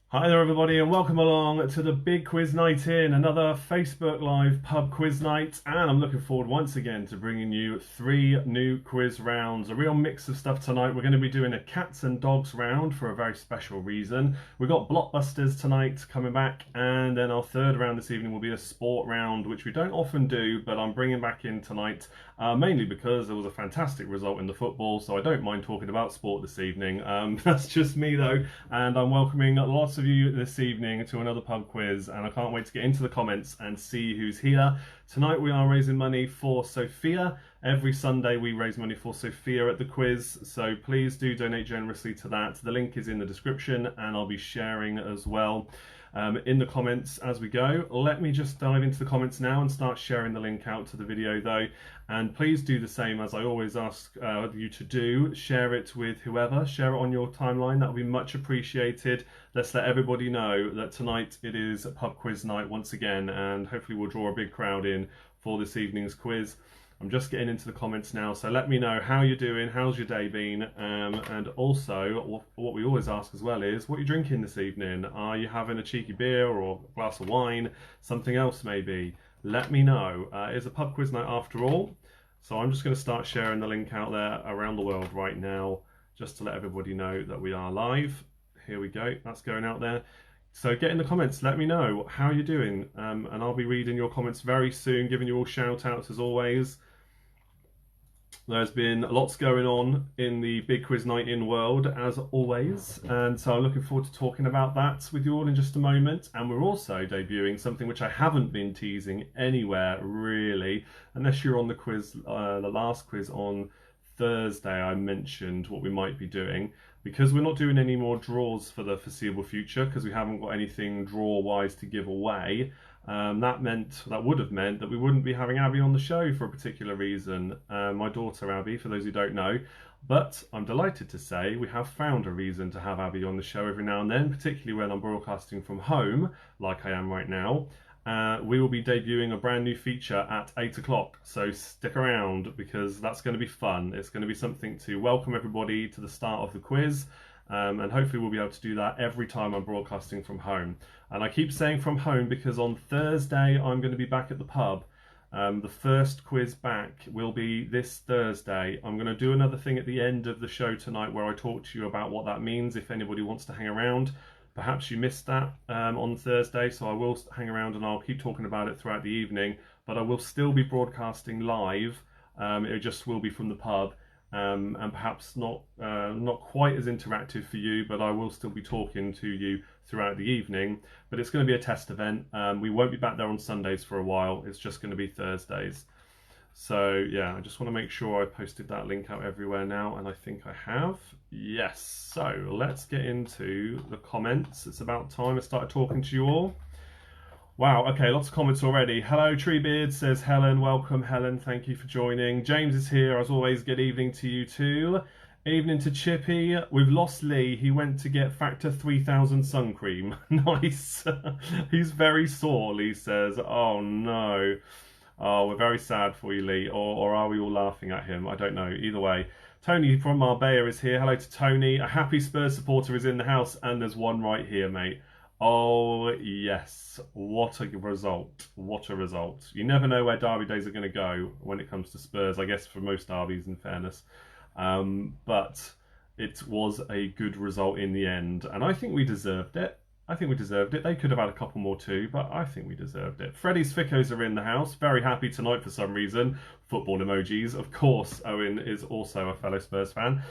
Hi there everybody and welcome along to the Big Quiz Night In, another Facebook Live pub quiz night, and I'm looking forward once again to bringing you 3 new quiz rounds. A real mix of stuff tonight. We're going to be doing a cats and dogs round for a very special reason. We've got blockbusters tonight coming back, and then our third round this evening will be a sport round, which we don't often do, but I'm bringing back in tonight, mainly because there was a fantastic result in the football, so I don't mind talking about sport this evening. That's just me though, and I'm welcoming lots of you this evening to another pub quiz, and I can't wait to get into the comments and see who's here. Tonight we are raising money for Sophia. Every Sunday we raise money for Sophia at the quiz, so please do donate generously to that. The link is in the description and I'll be sharing as well in the comments as we go. Let me just dive into the comments now and start sharing the link out to the video though, and please do the same as I always ask you to do. Share it with whoever, share it on your timeline, that would be much appreciated. Let's let everybody know that tonight it is a pub quiz night once again, and hopefully we'll draw a big crowd in for this evening's quiz. I'm just getting into the comments now, so let me know how you're doing, how's your day been, and also what we always ask as well is what you're drinking this evening. Are you having a cheeky beer or a glass of wine, something else maybe? Let me know. It's a pub quiz night after all, so I'm just going to start sharing the link out there around the world right now, just to let everybody know that we are live. Here we go, that's going out there. So get in the comments, let me know how you're doing, and I'll be reading your comments very soon, giving you all shout outs as always. There's been lots going on in the Big Quiz Night In world, as always, and so I'm looking forward to talking about that with you all in just a moment. And we're also debuting something which I haven't been teasing anywhere, really, unless you're on the quiz, the last quiz on Thursday. I mentioned what we might be doing, because we're not doing any more draws for the foreseeable future, because we haven't got anything draw-wise to give away. That would have meant that we wouldn't be having Abby on the show for a particular reason. My daughter Abby, for those who don't know. But I'm delighted to say we have found a reason to have Abby on the show every now and then, particularly when I'm broadcasting from home, like I am right now. We will be debuting a brand new feature at 8 o'clock, so stick around because that's going to be fun. It's going to be something to welcome everybody to the start of the quiz. And hopefully we'll be able to do that every time I'm broadcasting from home. And I keep saying from home because on Thursday I'm going to be back at the pub. The first quiz back will be this Thursday. I'm going to do another thing at the end of the show tonight where I talk to you about what that means if anybody wants to hang around. Perhaps you missed that on Thursday, so I will hang around and I'll keep talking about it throughout the evening. But I will still be broadcasting live. It just will be from the pub. And perhaps not quite as interactive for you, but I will still be talking to you throughout the evening. But it's going to be a test event. We won't be back there on Sundays for a while. It's just going to be Thursdays. So yeah, I just want to make sure I posted that link out everywhere now, and I think I have. Yes, so let's get into the comments. It's about time I started talking to you all. Wow, okay, lots of comments already. Hello, Treebeard, says Helen. Welcome, Helen. Thank you for joining. James is here, as always. Good evening to you too. Evening to Chippy. We've lost Lee. He went to get Factor 3000 sun cream. Nice. He's very sore, Lee says. Oh, no. Oh, we're very sad for you, Lee. Or are we all laughing at him? I don't know. Either way. Tony from Marbella is here. Hello to Tony. A happy Spurs supporter is in the house, and there's one right here, mate. Oh, yes. What a result. What a result. You never know where derby days are going to go when it comes to Spurs, I guess, for most derbies, in fairness. But it was a good result in the end, and I think we deserved it. I think we deserved it. They could have had a couple more too, but I think we deserved it. Freddy's Fickos are in the house. Very happy tonight for some reason. Football emojis. Of course, Owen is also a fellow Spurs fan.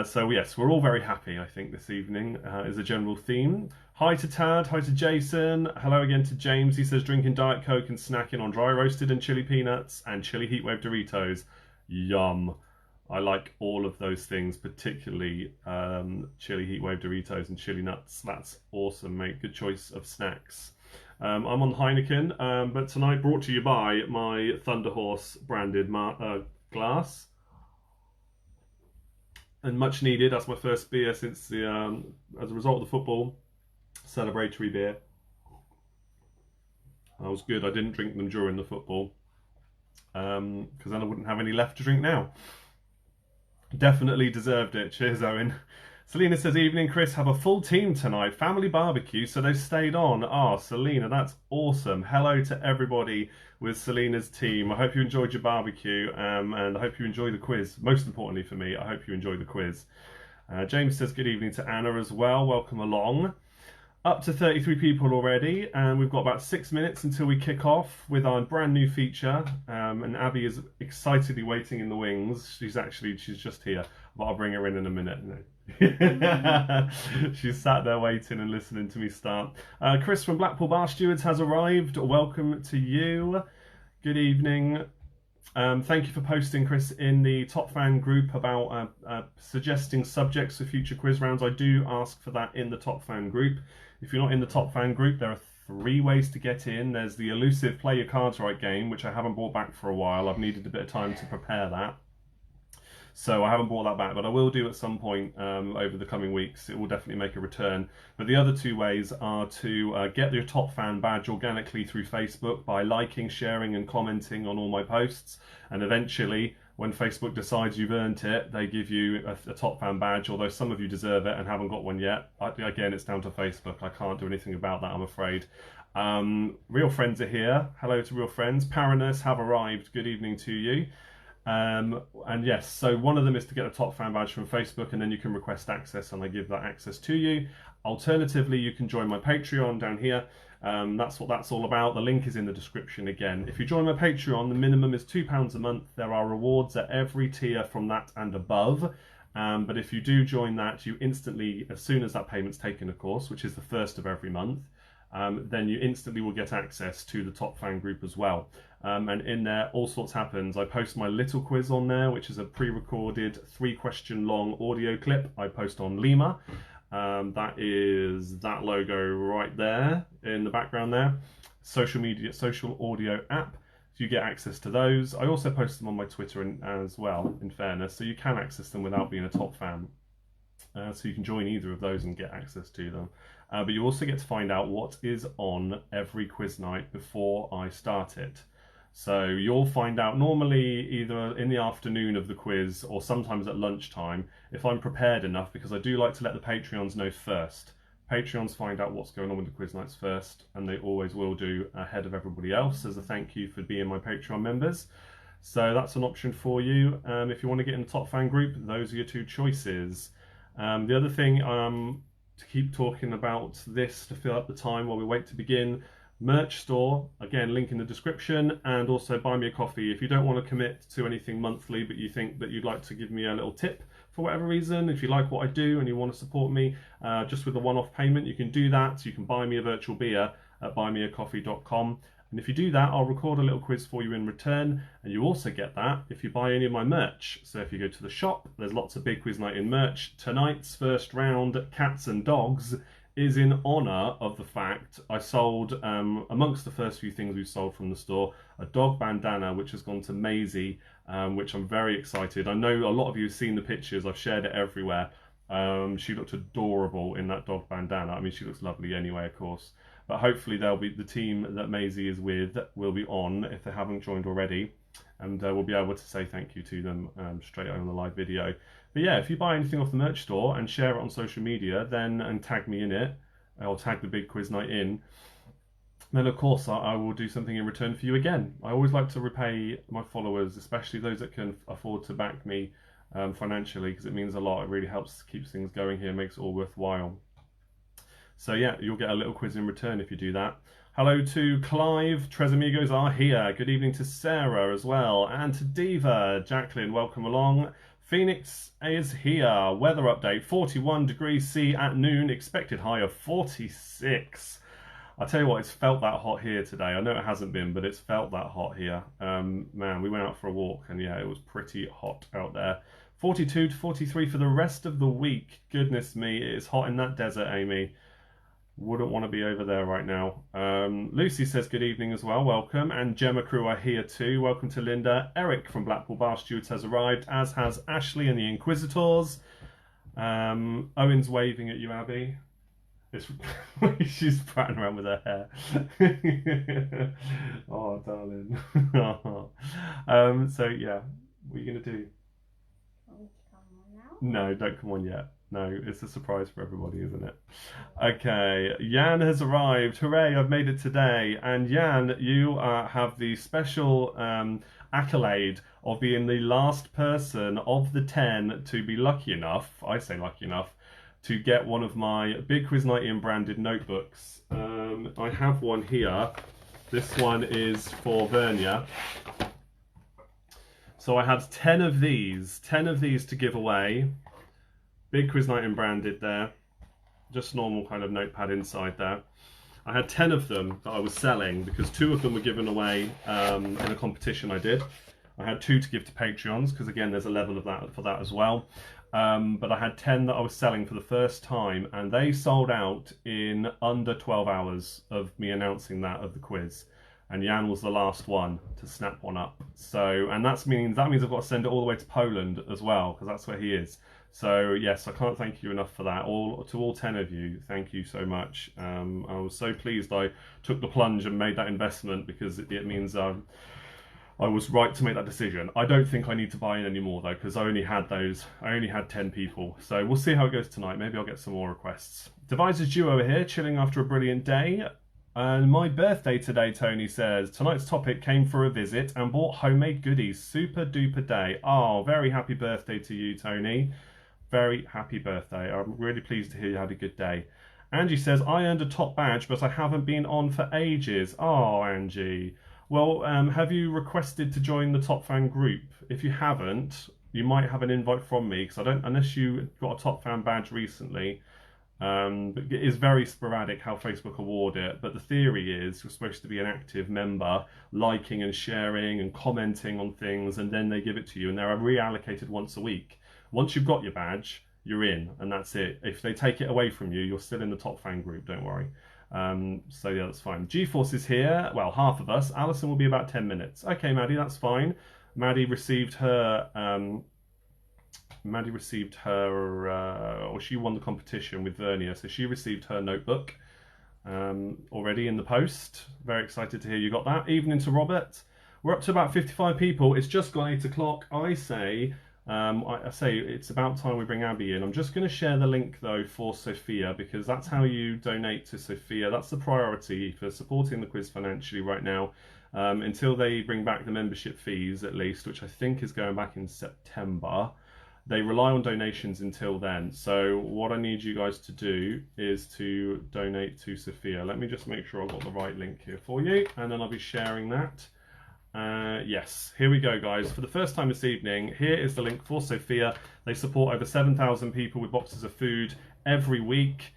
So yes, we're all very happy, I think, this evening is a general theme. Hi to Tad, hi to Jason, hello again to James. He says drinking Diet Coke and snacking on dry roasted and chili peanuts and chili heatwave Doritos. Yum. I like all of those things, particularly chili heatwave Doritos and chili nuts. That's awesome, mate. Good choice of snacks. I'm on Heineken, but tonight brought to you by my Thunder Horse branded glass. And much needed. That's my first beer since the as a result of the football. Celebratory beer. That was good. I didn't drink them during the football because then I wouldn't have any left to drink now. Definitely deserved it. Cheers, Owen. Selena says, evening, Chris. Have a full team tonight. Family barbecue, so they've stayed on. Ah, Selena, that's awesome. Hello to everybody with Selena's team. I hope you enjoyed your barbecue, and I hope you enjoy the quiz. Most importantly for me, I hope you enjoy the quiz. James says, good evening to Anna as well. Welcome along. Up to 33 people already, and we've got about 6 minutes until we kick off with our brand new feature. And Abby is excitedly waiting in the wings. She's just here, but I'll bring her in a minute. No. She's sat there waiting and listening to me start. Chris from Blackpool Bar Stewards has arrived. Welcome to you. Good evening. Thank you for posting, Chris, in the Top Fan group about suggesting subjects for future quiz rounds. I do ask for that in the Top Fan group. If you're not in the Top Fan group, there are 3 ways to get in. There's the elusive Play Your Cards Right game, which I haven't brought back for a while. I've needed a bit of time to prepare that. So I haven't brought that back, but I will do at some point over the coming weeks. It will definitely make a return. But the other 2 ways are to get your Top Fan badge organically through Facebook by liking, sharing and commenting on all my posts. And eventually, when Facebook decides you've earned it, they give you a Top Fan badge, although some of you deserve it and haven't got one yet. Again, it's down to Facebook. I can't do anything about that, I'm afraid. Real friends are here. Hello to real friends. Paranus have arrived. Good evening to you. And yes, so one of them is to get a Top Fan badge from Facebook, and then you can request access and I give that access to you. Alternatively, you can join my Patreon down here. That's what that's all about. The link is in the description again. If you join my Patreon, the minimum is £2 a month. There are rewards at every tier from that and above. But if you do join that, you instantly, as soon as that payment's taken, of course, which is the first of every month, then you instantly will get access to the Top Fan group as well. And in there, all sorts happens. I post my little quiz on there, which is a pre-recorded 3-question long audio clip I post on Limor. That is that logo right there in the background there. Social audio app. So you get access to those. I also post them on my Twitter as well, in fairness, so you can access them without being a Top Fan. So you can join either of those and get access to them. But you also get to find out what is on every quiz night before I start it. So you'll find out normally either in the afternoon of the quiz or sometimes at lunchtime if I'm prepared enough, because I do like to let the Patreons know first. Patreons find out what's going on with the quiz nights first, and they always will do ahead of everybody else as a thank you for being my Patreon members. So that's an option for you. If you want to get in the Top Fan group, those are your 2 choices. The other thing, to keep talking about this to fill up the time while we wait to begin, merch store, again, link in the description, and also buy me a coffee. If you don't want to commit to anything monthly, but you think that you'd like to give me a little tip for whatever reason, if you like what I do and you want to support me just with a one-off payment, you can do that. You can buy me a virtual beer at buymeacoffee.com. And if you do that, I'll record a little quiz for you in return, and you also get that if you buy any of my merch. So if you go to the shop, there's lots of Big Quiz Night in merch. Tonight's first round, Cats and Dogs, is in honour of the fact I sold, amongst the first few things we've sold from the store, a dog bandana which has gone to Maisie, which I'm very excited. I know a lot of you have seen the pictures, I've shared it everywhere. She looked adorable in that dog bandana. I mean, she looks lovely anyway, of course. But hopefully they'll be, the team that Maisie is with will be on if they haven't joined already, and we'll be able to say thank you to them straight on the live video. But yeah, if you buy anything off the merch store and share it on social media, then and tag me in it, or tag the Big Quiz Night in, then of course I will do something in return for you again. I always like to repay my followers, especially those that can afford to back me financially, because it means a lot. It really helps keep things going here, makes it all worthwhile. So yeah, you'll get a little quiz in return if you do that. Hello to Clive, Tres Amigos are here. Good evening to Sarah as well, and to Diva. Jacqueline, welcome along. Phoenix is here. Weather update, 41 degrees C at noon, expected high of 46. I'll tell you what, it's felt that hot here today. I know it hasn't been, but it's felt that hot here. Man, we went out for a walk and yeah, it was pretty hot out there. 42 to 43 for the rest of the week. Goodness me, it is hot in that desert, Amy. Wouldn't want to be over there right now. Lucy says good evening as well, welcome. And Gemma Crew are here too. Welcome to Linda. Eric from Blackpool Bar Stewards has arrived, as has Ashley and the Inquisitors. Owen's waving at you, Abby. She's prattling around with her hair. Oh, darling. So yeah, what are you going to do? Come on now? No, don't come on yet. No, it's a surprise for everybody, isn't it? Okay, Jan has arrived. Hooray, I've made it today. And Jan, you have the special accolade of being the last person of the 10 to be lucky enough, I say lucky enough, to get one of my BigQuizNightIn branded notebooks. I have one here. This one is for Vernia. So I had 10 of these to give away. BigQuizNightIn branded there. Just normal kind of notepad inside there. I had 10 of them that I was selling because 2 of them were given away in a competition I did. I had 2 to give to Patreons because again there's a level of that for that as well. But I had 10 that I was selling for the first time and they sold out in under 12 hours of me announcing that of the quiz. And Jan was the last one to snap one up. So, and that means I've got to send it all the way to Poland as well because that's where he is. So yes, I can't thank you enough for that. To all 10 of you, thank you so much. I was so pleased I took the plunge and made that investment because it means I was right to make that decision. I don't think I need to buy in anymore though because I only had 10 people. So we'll see how it goes tonight. Maybe I'll get some more requests. Devices Duo over here, chilling after a brilliant day. And my birthday today, Tony says. Tonight's topic came for a visit and bought homemade goodies. Super duper day. Oh, very happy birthday to you, Tony. Very happy birthday. I'm really pleased to hear you had a good day. Angie says, I earned a top badge, but I haven't been on for ages. Oh, Angie. Well, have you requested to join the Top Fan group? If you haven't, you might have an invite from me, because unless you got a Top Fan badge recently, but it is very sporadic how Facebook award it. But the theory is you're supposed to be an active member, liking and sharing and commenting on things, and then they give it to you, and they're reallocated once a week. Once you've got your badge, you're in, and that's it. If they take it away from you, you're still in the Top Fan group, don't worry. So yeah, that's fine. GeForce is here. Well, half of us. Alison will be about 10 minutes. Okay, Maddie, that's fine. Maddie received her, or she won the competition with Vernia, so she received her notebook already in the post. Very excited to hear you got that. Evening to Robert. We're up to about 55 people. It's just gone 8 o'clock. I say it's about time we bring Abby in. I'm just going to share the link though for Sophia because that's how you donate to Sophia. That's the priority for supporting the quiz financially right now until they bring back the membership fees at least, which I think is going back in September. They rely on donations until then. So what I need you guys to do is to donate to Sophia. Let me just make sure I've got the right link here for you and then I'll be sharing that. Yes, here we go, guys. For the first time this evening, here is the link for Sophia. They support over 7,000 people with boxes of food every week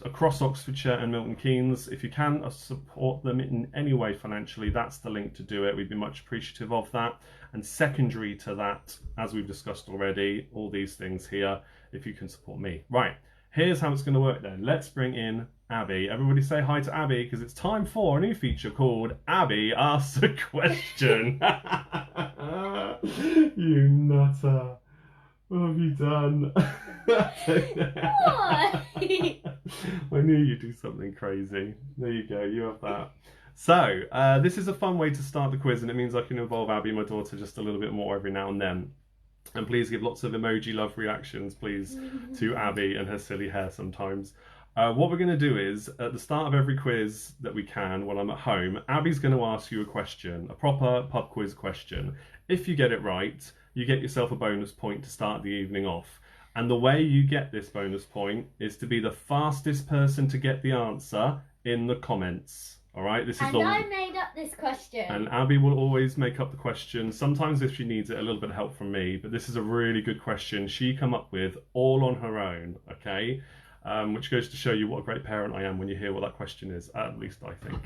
across Oxfordshire and Milton Keynes. If you can support them in any way financially, that's the link to do it. We'd be much appreciative of that. And secondary to that, as we've discussed already, all these things here, if you can support me. Right, here's how it's going to work then. Let's bring in Abby. Everybody say hi to Abby because it's time for a new feature called Abby Asks a Question. You nutter. What have you done? What? I knew you'd do something crazy. There you go, you have that. So, this is a fun way to start the quiz and it means I can involve Abby, my daughter, just a little bit more every now and then. And please give lots of emoji love reactions, please, to Abby and her silly hair sometimes. What we're going to do is, at the start of every quiz that we can, when I'm at home, Abby's going to ask you a question, a proper pub quiz question. If you get it right, you get yourself a bonus point to start the evening off. And the way you get this bonus point is to be the fastest person to get the answer in the comments. All right, I made up this question. And Abby will always make up the question. Sometimes if she needs it, a little bit of help from me. But this is a really good question she come up with all on her own, okay? Which goes to show you what a great parent I am when you hear what that question is, at least I think.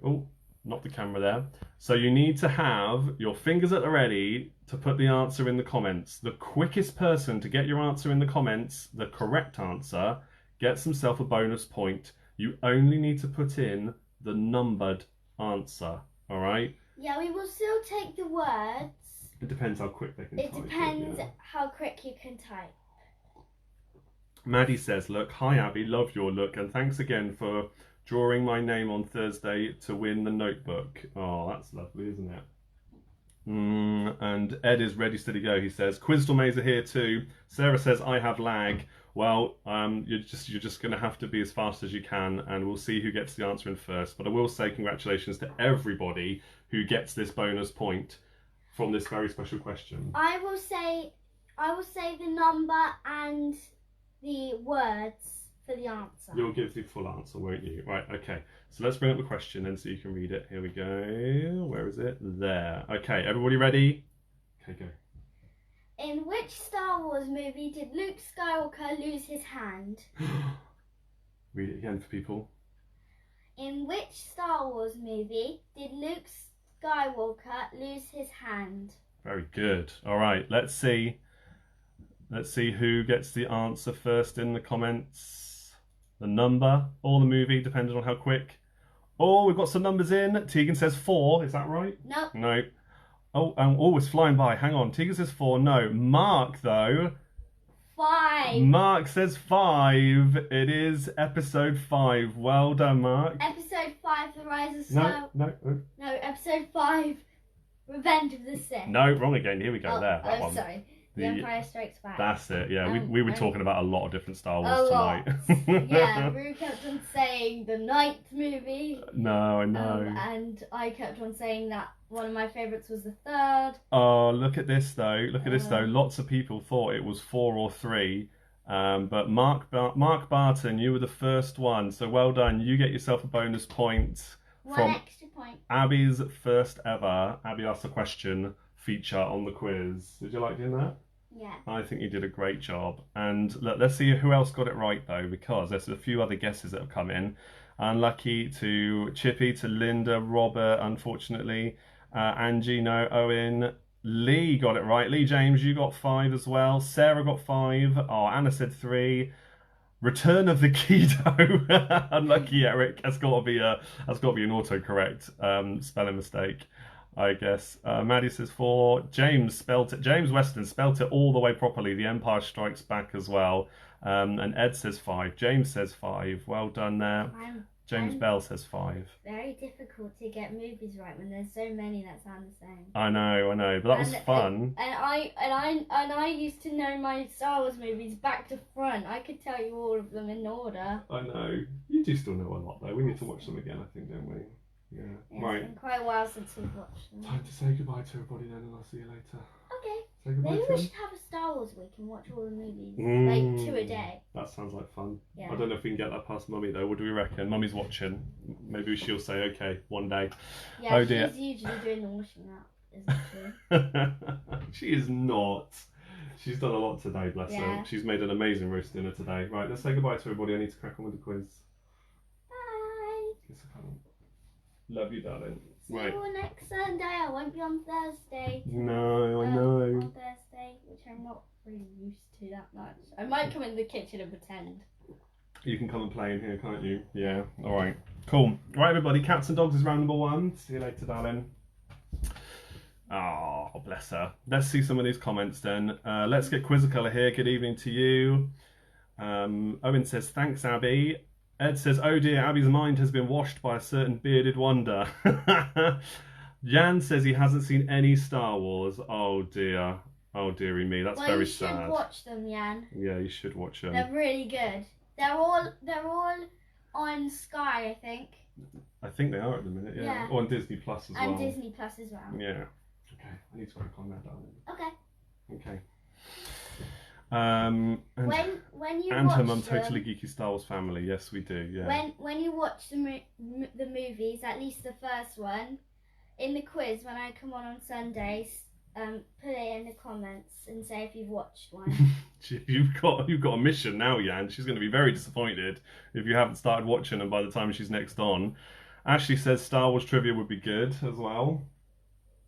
Oh, not the camera there. So you need to have your fingers at the ready to put the answer in the comments. The quickest person to get your answer in the comments, the correct answer, gets himself a bonus point. You only need to put in the numbered answer, all right? Yeah, we will still take the words. It depends how quick they can type. It depends how quick you can type. Maddie says, look, hi Abby, love your look, and thanks again for drawing my name on Thursday to win the notebook. Oh, that's lovely, isn't it? And Ed is ready, steady, go. He says, Quizdormays are here too. Sarah says, I have lag. Well, you're just going to have to be as fast as you can, and we'll see who gets the answer in first. But I will say congratulations to everybody who gets this bonus point from this very special question. I will say the number and the words for the answer. You'll give the full answer, won't you? Right, okay. So let's bring up the question then so you can read it. Here we go. Where is it? There. Okay, everybody ready? Okay, go. In which Star Wars movie did Luke Skywalker lose his hand? Read it again for people. In which Star Wars movie did Luke Skywalker lose his hand? Very good. All right, let's see. Let's see who gets the answer first in the comments. The number or the movie, depending on how quick. Oh, we've got some numbers in. Tegan says 4. Is that right? Nope. No. Oh, it's flying by. Hang on. Tegan says 4. No. Mark, though. 5. Mark says 5. It is episode 5. Well done, Mark. Episode 5, The Rise of Star. No. No, episode 5, Revenge of the Sith. No, wrong again. Here we go. There. That Oh, one. sorry. The Empire Strikes Back. That's it. Yeah, we were talking about a lot of different Star Wars A lot. tonight. Yeah, Rue kept on saying the 9th movie. No, I know. And I kept on saying that one of my favourites was the 3rd. Oh, look at this though. Look at this though. Lots of people thought it was 4 or 3. But Mark Barton, you were the first one. So well done. You get yourself a bonus point. One extra point. Abby's first ever Abby Asked a Question feature on the quiz. Did you like doing that? Yeah. I think you did a great job. And look, let's see who else got it right though, because there's a few other guesses that have come in. Unlucky to Chippy, to Linda, Robert, unfortunately. Angie, no, Owen. Lee got it right. Lee James, you got 5 as well. Sarah got 5. Oh, Anna said 3. Return of the Keto. Unlucky Eric. That's got to be an autocorrect spelling mistake, I guess. Maddie says 4. James Weston spelt it all the way properly. The Empire Strikes Back as well. And Ed says 5. James says 5. Well done there. James Bell says 5. Very difficult to get movies right when there's so many that sound the same. I know, but that was fun. And I used to know my Star Wars movies back to front. I could tell you all of them in order. I know. You do still know a lot though. We need to watch them again, I think, don't we? Yeah. Right. It's been quite a while since we've watched them. Time to say goodbye to everybody then, and I'll see you later. Okay. Say goodbye Maybe to we them. should have a Star Wars week and watch all the movies, Mm. like 2 a day. That sounds like fun. Yeah. I don't know if we can get that past Mummy though. What do we reckon? Mummy's watching. Maybe she'll say, okay, one day. Yeah, Oh, dear. she's usually doing the washing up, isn't she? She is not. She's done a lot today, bless Yeah. her. She's made an amazing roast dinner today. Right, let's say goodbye to everybody. I need to crack on with the quiz. Bye. Kiss a cuddle. Love you, darling. See Right. you next Sunday. I won't be on Thursday. No, I know. On Thursday, which I'm not really used to that much. I might come in the kitchen and pretend. You can come and play in here, can't you? Yeah. All right. Cool. Right, everybody. Cats and Dogs is round number 1. See you later, darling. Oh, bless her. Let's see some of these comments then. Let's get Quizzicolor here. Good evening to you. Owen says, thanks, Abby. Ed says, oh dear, Abby's mind has been washed by a certain bearded wonder. Jan says he hasn't seen any Star Wars. Oh dear. Oh dearie me. That's very sad. You should watch them, Jan. Yeah, you should watch them. They're really good. They're all on Sky, I think. I think they are at the minute, yeah. Or on Disney Plus as well. And Disney Plus as well. Yeah. Okay, I need to crack on that, darling. Okay. Okay. And when you and watch her mum them, totally geeky Star Wars family. Yes, we do. Yeah. When you watch the movies, at least the first one, in the quiz when I come on Sundays, put it in the comments and say if you've watched one. You've got a mission now, Jan. She's going to be very disappointed if you haven't started watching them by the time she's next on. Ashley says Star Wars trivia would be good as well.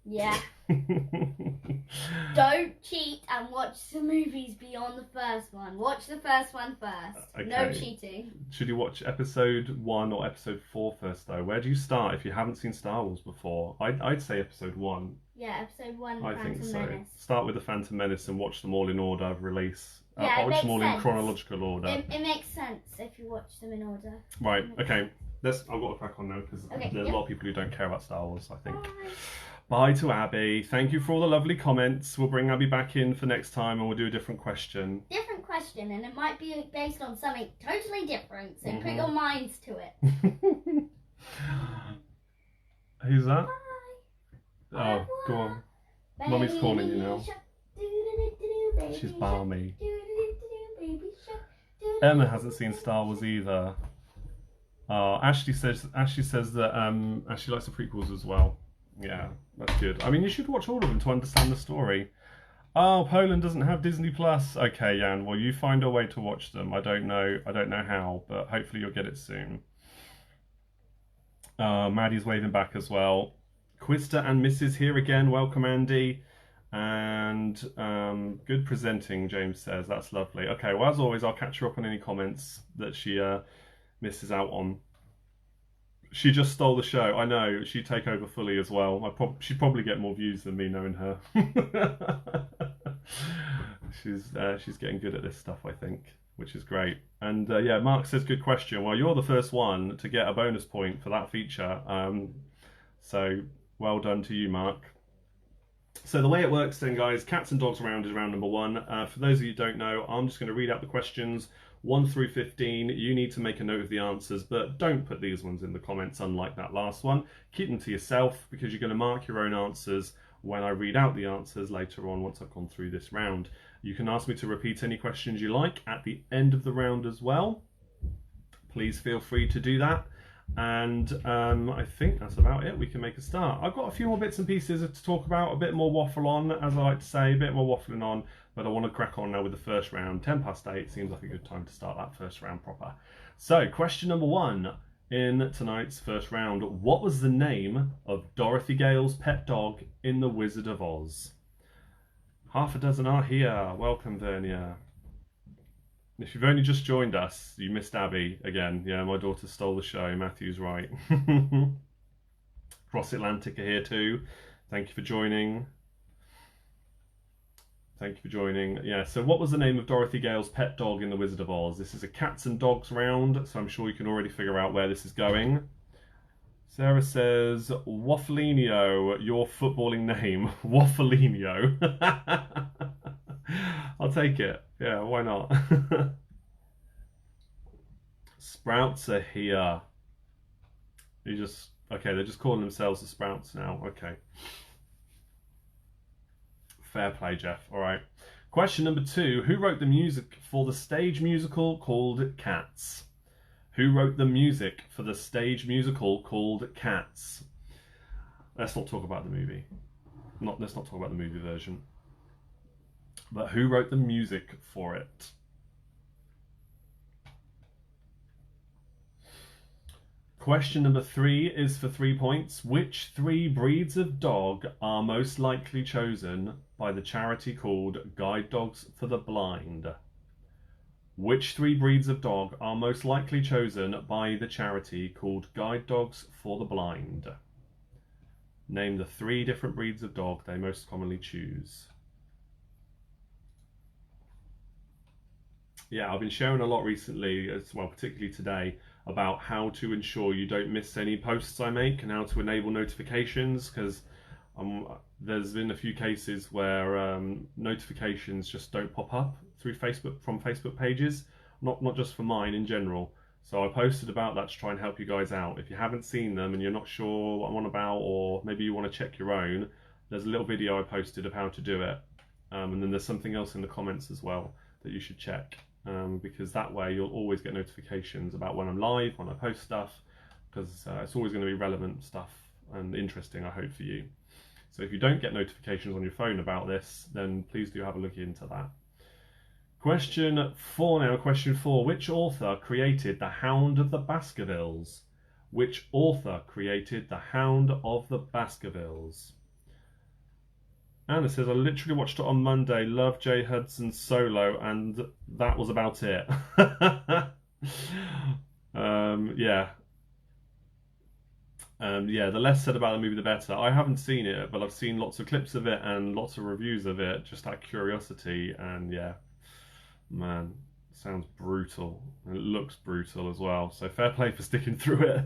Yeah. Don't cheat and watch the movies beyond the first one. Watch the first one first. Okay. No cheating. Should you watch episode 1 or episode 4 first, though? Where do you start if you haven't seen Star Wars before? I'd say episode 1. Yeah, episode 1, I Phantom think so. Menace. Start with the Phantom Menace and watch them all in order of release. Yeah, it watch them makes all in sense. chronological order. It makes sense if you watch them in order. Right, okay. I've got to crack on now because Okay, there's a lot of people who don't care about Star Wars, I think. Bye. Bye to Abby. Thank you for all the lovely comments. We'll bring Abby back in for next time and we'll do a different question. Different question, and it might be based on something totally different, so put your minds to it. Who's that? Bye. Oh, go on. Mummy's calling you now. She's balmy. Emma hasn't seen Star Wars either. Ashley says that Ashley likes the prequels as well. Yeah, that's good. I mean, you should watch all of them to understand the story. Oh, Poland doesn't have Disney Plus. Okay, Jan. Well, you find a way to watch them. I don't know how, but hopefully you'll get it soon. Maddie's waving back as well. Quista and Mrs. here again. Welcome, Andy. And good presenting, James says. That's lovely. Okay, well, as always, I'll catch her up on any comments that she misses out on. She just stole the show. I know. She'd take over fully as well. She'd probably get more views than me, knowing her. She's getting good at this stuff, I think, which is great. And yeah, Mark says, good question. Well, you're the first one to get a bonus point for that feature. So well done to you, Mark. So the way it works then, guys, Cats and Dogs round is round number 1. For those of you who don't know, I'm just going to read out the questions 1 through 15. You need to make a note of the answers, but don't put these ones in the comments, unlike that last one. Keep them to yourself, because you're going to mark your own answers when I read out the answers later on once I've gone through this round. You can ask me to repeat any questions you like at the end of the round as well. Please feel free to do that. And I think that's about it. We can make a start. I've got a few more bits and pieces to talk about, a bit more waffle on, as I like to say, a bit more waffling on, but I want to crack on now with the first round. 8:10 seems like a good time to start that first round proper. So, question number 1 in tonight's first round. What was the name of Dorothy Gale's pet dog in The Wizard of Oz? Half a dozen are here. Welcome, Vernia. If you've only just joined us, you missed Abby again. Yeah, my daughter stole the show. Matthew's right. Cross Atlantic are here too. Thank you for joining. Thank you for joining. Yeah, so what was the name of Dorothy Gale's pet dog in The Wizard of Oz? This is a cats and dogs round, so I'm sure you can already figure out where this is going. Sarah says, Wafflinho, your footballing name. Wafflinho. I'll take it. Yeah, why not? Sprouts are here. Okay, they're just calling themselves the Sprouts now. Okay. Fair play, Jeff. All right. Question number 2. Who wrote the music for the stage musical called Cats? Who wrote the music for the stage musical called Cats? Let's not talk about the movie. Let's not talk about the movie version. But who wrote the music for it? Question number 3 is for 3 points. Which 3 breeds of dog are most likely chosen by the charity called Guide Dogs for the Blind? Which 3 breeds of dog are most likely chosen by the charity called Guide Dogs for the Blind? Name the 3 different breeds of dog they most commonly choose. Yeah, I've been sharing a lot recently, as well, particularly today, about how to ensure you don't miss any posts I make and how to enable notifications, because there's been a few cases where notifications just don't pop up through Facebook from Facebook pages, not just for mine, in general. So I posted about that to try and help you guys out. If you haven't seen them and you're not sure what I'm on about, or maybe you want to check your own, there's a little video I posted of how to do it. And then there's something else in the comments as well that you should check. Because that way you'll always get notifications about when I'm live, when I post stuff, because it's always going to be relevant stuff and interesting, I hope, for you. So if you don't get notifications on your phone about this, then please do have a look into that. Question 4 now. Question 4. Which author created The Hound of the Baskervilles? Which author created The Hound of the Baskervilles? Anna says, I literally watched it on Monday, loved Jay Hudson's solo, and that was about it. Yeah. Yeah, the less said about the movie, the better. I haven't seen it, but I've seen lots of clips of it and lots of reviews of it, just out of curiosity, and yeah, man, sounds brutal. And it looks brutal as well, so fair play for sticking through it.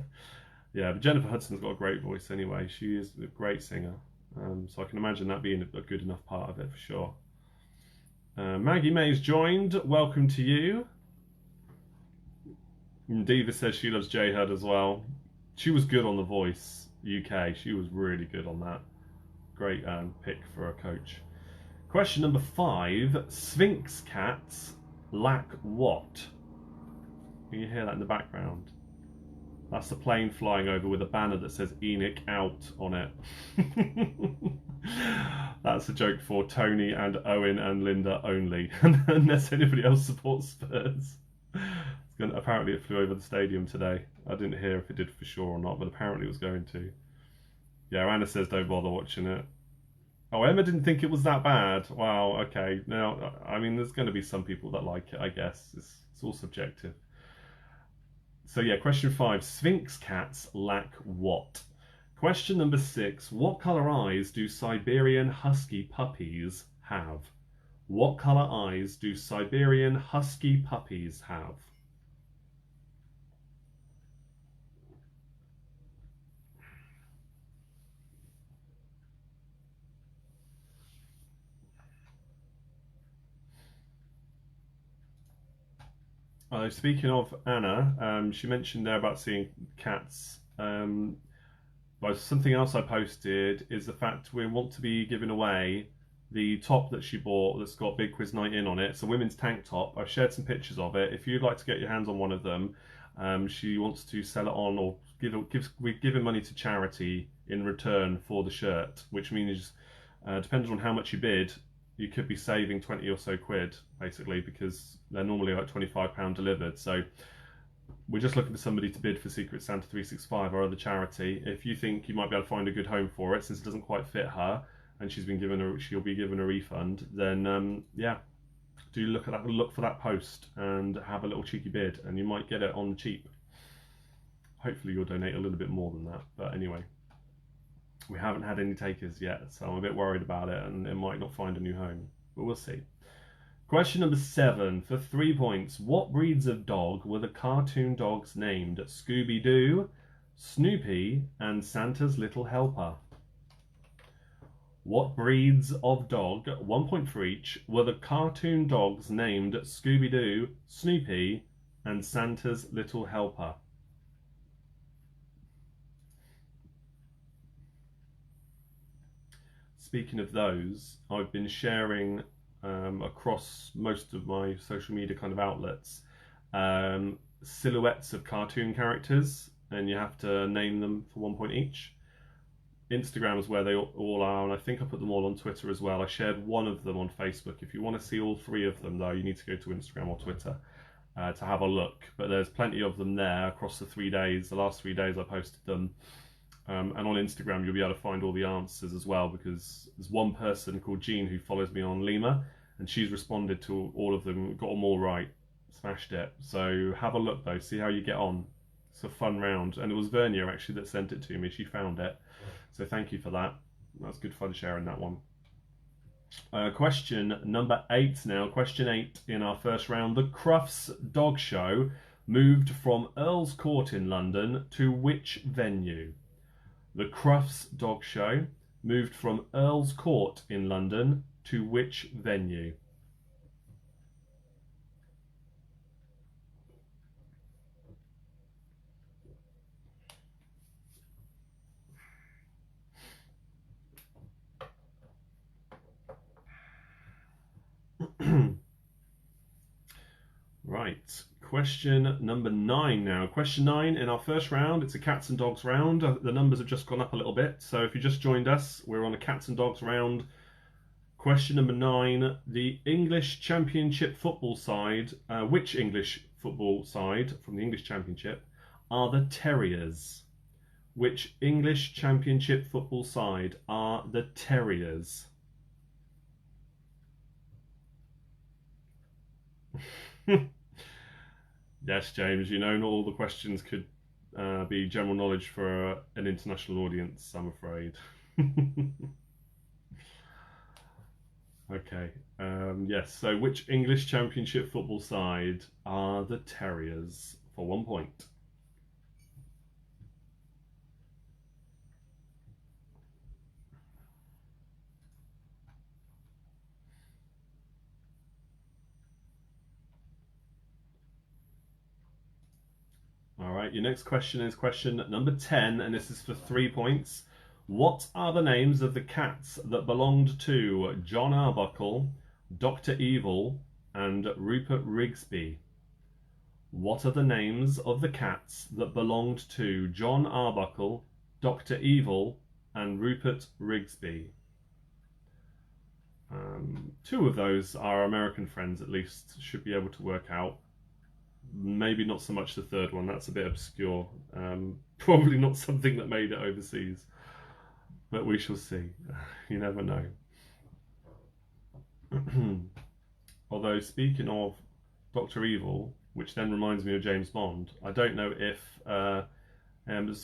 Yeah, but Jennifer Hudson's got a great voice anyway. She is a great singer. So I can imagine that being a good enough part of it for sure. Maggie May's joined. Welcome to you. And Diva says she loves J-Hud as well. She was good on The Voice UK. She was really good on that. Great pick for a coach. Question number 5. Sphinx cats lack what? Can you hear that in the background? That's the plane flying over with a banner that says Enoch out on it. That's a joke for Tony and Owen and Linda only, unless anybody else supports Spurs. Apparently it flew over the stadium today. I didn't hear if it did for sure or not, but apparently it was going to. Yeah, Anna says don't bother watching it. Oh, Emma didn't think it was that bad. Wow, okay. Now, I mean, there's going to be some people that like it, I guess. It's all subjective. So yeah, question 5. Sphinx cats lack what? Question number 6. What colour eyes do Siberian Husky puppies have? What colour eyes do Siberian Husky puppies have? Speaking of Anna, she mentioned there about seeing cats. But something else I posted is the fact we want to be giving away the top that she bought that's got Big Quiz Night In on it. It's a women's tank top. I've shared some pictures of it. If you'd like to get your hands on one of them, she wants to sell it on or we're giving money to charity in return for the shirt, which means depending on how much you bid, you could be saving 20 or so quid basically, because they're normally like £25 delivered. So we're just looking for somebody to bid for Secret Santa 365, our other charity. If you think you might be able to find a good home for it, since it doesn't quite fit her, and she'll be given a refund, then yeah, do look for that post and have a little cheeky bid, and you might get it on the cheap. Hopefully you'll donate a little bit more than that, but anyway, we haven't had any takers yet, so I'm a bit worried about it, and it might not find a new home, but we'll see. Question number 7 for 3 points. What breeds of dog were the cartoon dogs named Scooby-Doo, Snoopy, and Santa's Little Helper? What breeds of dog, 1 point for each, were the cartoon dogs named Scooby-Doo, Snoopy, and Santa's Little Helper? Speaking of those, I've been sharing across most of my social media kind of outlets silhouettes of cartoon characters, and you have to name them for 1 point each. Instagram is where they all are, and I think I put them all on Twitter as well. I shared one of them on Facebook. If you want to see all 3 of them, though, you need to go to Instagram or Twitter to have a look. But there's plenty of them there across the 3 days. The last 3 days I posted them. And on Instagram, you'll be able to find all the answers as well, because there's one person called Jean who follows me on Limor, and she's responded to all of them, got them all right, smashed it. So have a look though, see how you get on. It's a fun round, and it was Vernia actually that sent it to me. She found it, so thank you for that. That's good fun sharing that one. Question number 8 now. Question 8 in our first round. The Crufts Dog Show moved from Earl's Court in London to which venue? The Crufts Dog Show moved from Earl's Court in London to which venue? Right, question number 9 now. Question 9 in our first round. It's a cats and dogs round. The numbers have just gone up a little bit, so if you just joined us, we're on a cats and dogs round. Question number 9. The English Championship football side, which English football side from the English Championship are the Terriers? Which English Championship football side are the Terriers? Yes, James, you know not all the questions could be general knowledge for an international audience, I'm afraid. Okay, yes, so which English Championship football side are the Terriers for 1 point? Right, your next question is question number 10, and this is for 3 points. What are the names of the cats that belonged to John Arbuckle, Dr. Evil, and Rupert Rigsby? What are the names of the cats that belonged to John Arbuckle, Dr. Evil, and Rupert Rigsby? 2 of those are American friends, at least, should be able to work out. Maybe not so much the third one, that's a bit obscure. Probably not something that made it overseas. But we shall see. You never know. Although, speaking of Dr. Evil, which then reminds me of James Bond, I don't know if there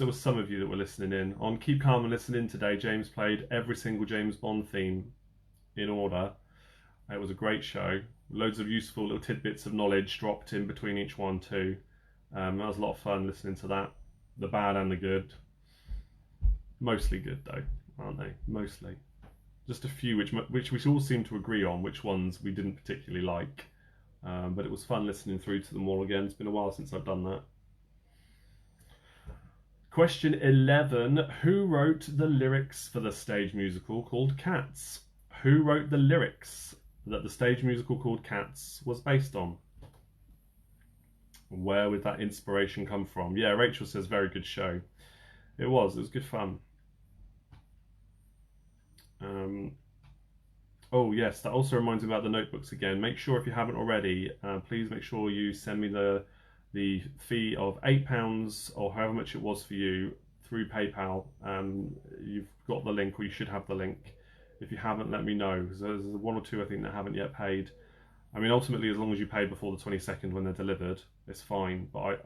was some of you that were listening in. On Keep Calm and Listen In today, James played every single James Bond theme in order. It was a great show. Loads of useful little tidbits of knowledge dropped in between each one too. That was a lot of fun listening to that. The bad and the good. Mostly good though, aren't they? Mostly. Just a few which we all seem to agree on, which ones we didn't particularly like. But it was fun listening through to them all again. It's been a while since I've done that. Question 11. Who wrote the lyrics for the stage musical called Cats? Who wrote the lyrics that the stage musical called Cats was based on? Where would that inspiration come from? Yeah, Rachel says very good show. It was good fun. Oh yes, that also reminds me about the notebooks again. Make sure if you haven't already, please make sure you send me the fee of £8 or however much it was for you through PayPal. You've got the link, or you should have the link. If you haven't, let me know, because there's 1 or 2 I think that haven't yet paid. I mean, ultimately, as long as you pay before the 22nd when they're delivered, it's fine. But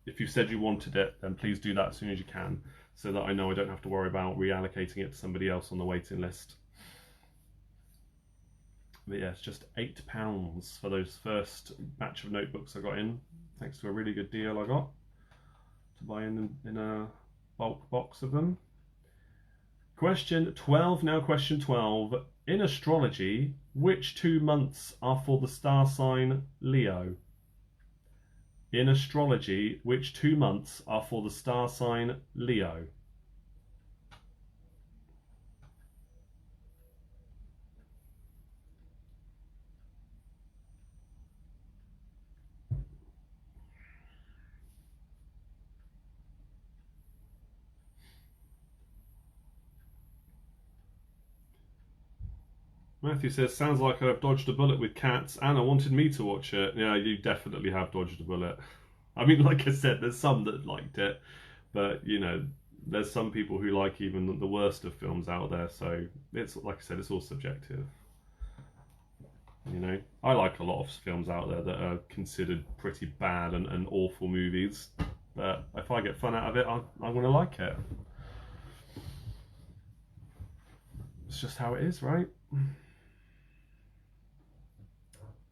if you said you wanted it, then please do that as soon as you can, so that I know I don't have to worry about reallocating it to somebody else on the waiting list. But yeah, it's just £8 for those first batch of notebooks I got in, thanks to a really good deal I got to buy in a bulk box of them. Question 12 now. Question 12. In astrology, which 2 months are for the star sign Leo? In astrology, which 2 months are for the star sign Leo? Matthew says, sounds like I've dodged a bullet with Cats. Anna wanted me to watch it. Yeah, you definitely have dodged a bullet. I mean, like I said, there's some that liked it, but you know, there's some people who like even the worst of films out there, so it's, like I said, it's all subjective. You know, I like a lot of films out there that are considered pretty bad and awful movies, but if I get fun out of it, I'm going to like it. It's just how it is, right?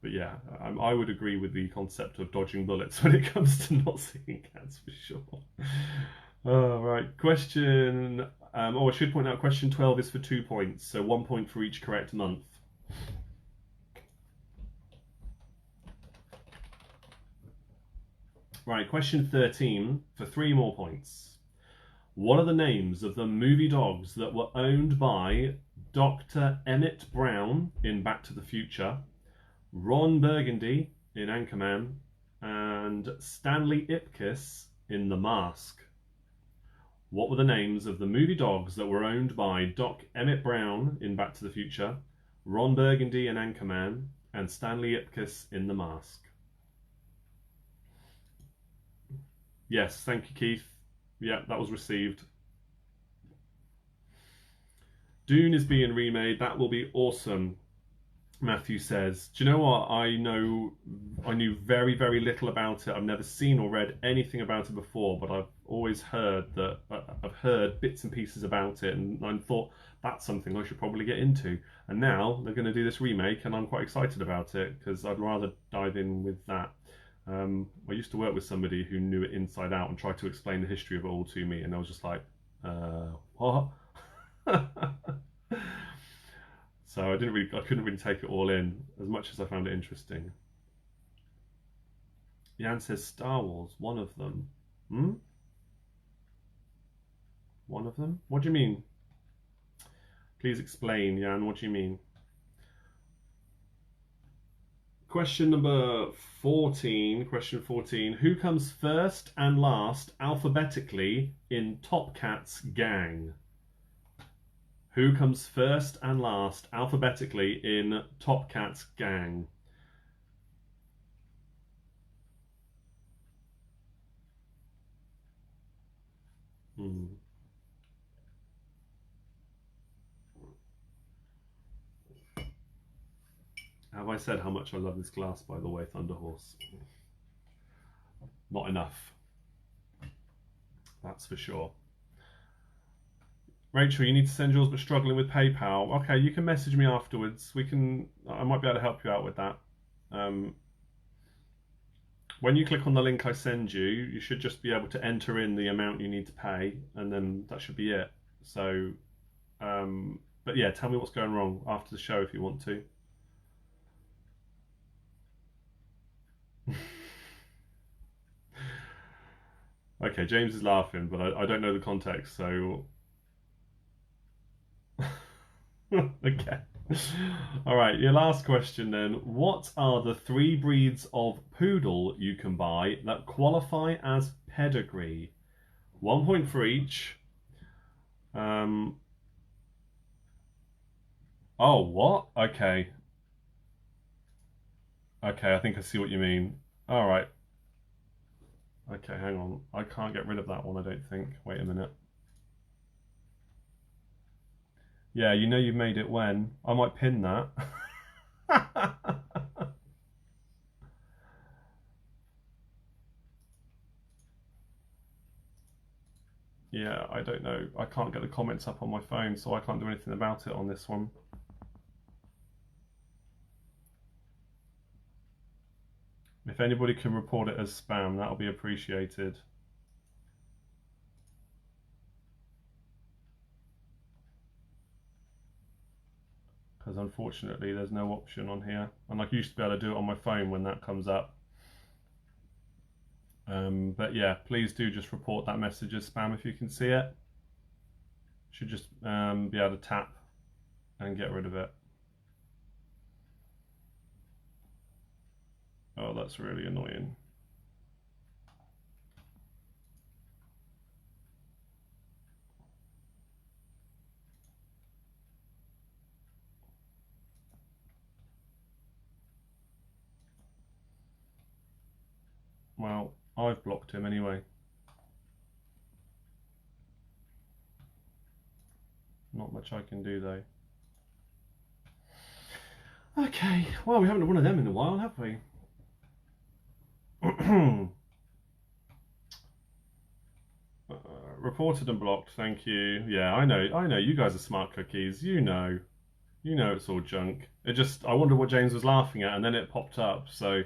But yeah, I would agree with the concept of dodging bullets when it comes to not seeing Cats, for sure. Right, question... I should point out question 12 is for 2 points, so 1 point for each correct month. Right, question 13 for 3 more points. What are the names of the movie dogs that were owned by Dr. Emmett Brown in Back to the Future, Ron Burgundy in Anchorman, and Stanley Ipkiss in The Mask? What were the names of the movie dogs that were owned by Doc Emmett Brown in Back to the Future, Ron Burgundy in Anchorman, and Stanley Ipkiss in The Mask? Yes, thank you, Keith. Yeah, that was received. Dune is being remade. That will be awesome, Matthew says. Do you know what? I knew very, very little about it. I've never seen or read anything about it before, but I've always heard that I've heard bits and pieces about it, and I thought that's something I should probably get into. And now they're going to do this remake, and I'm quite excited about it because I'd rather dive in with that. I used to work with somebody who knew it inside out and tried to explain the history of it all to me, and I was just like, what? So I couldn't really take it all in as much as I found it interesting. Jan says Star Wars, one of them. Hmm? One of them? What do you mean? Please explain, Jan, what do you mean? Question number 14. Question 14. Who comes first and last alphabetically in Top Cat's gang? Who comes first and last alphabetically in Top Cat's gang? Have I said how much I love this glass, by the way, Thunderhorse? Not enough. That's for sure. Rachel, you need to send yours, but struggling with PayPal. Okay, you can message me afterwards. I might be able to help you out with that. When you click on the link I send you, you should just be able to enter in the amount you need to pay, and then that should be it. So, but yeah, tell me what's going wrong after the show if you want to. Okay, James is laughing, but I don't know the context, so... Okay. All right, your last question then. What are the 3 breeds of poodle you can buy that qualify as pedigree? 1 point for each. Oh, what? Okay. Okay, I think I see what you mean. All right. Okay, hang on. I can't get rid of that one, I don't think. Wait a minute. Yeah, you know you've made it when. I might pin that. Yeah, I don't know. I can't get the comments up on my phone, so I can't do anything about it on this one. If anybody can report it as spam, that'll be appreciated. Because unfortunately there's no option on here. And I used to be able to do it on my phone when that comes up. But yeah, please do just report that message as spam if you can see it. Should just be able to tap and get rid of it. Oh, that's really annoying. Well, I've blocked him anyway. Not much I can do though. Okay, well, we haven't had one of them in a while, have we? Reported and blocked, thank you. Yeah, I know, you guys are smart cookies, you know it's all junk. I wondered what James was laughing at, and then it popped up, so,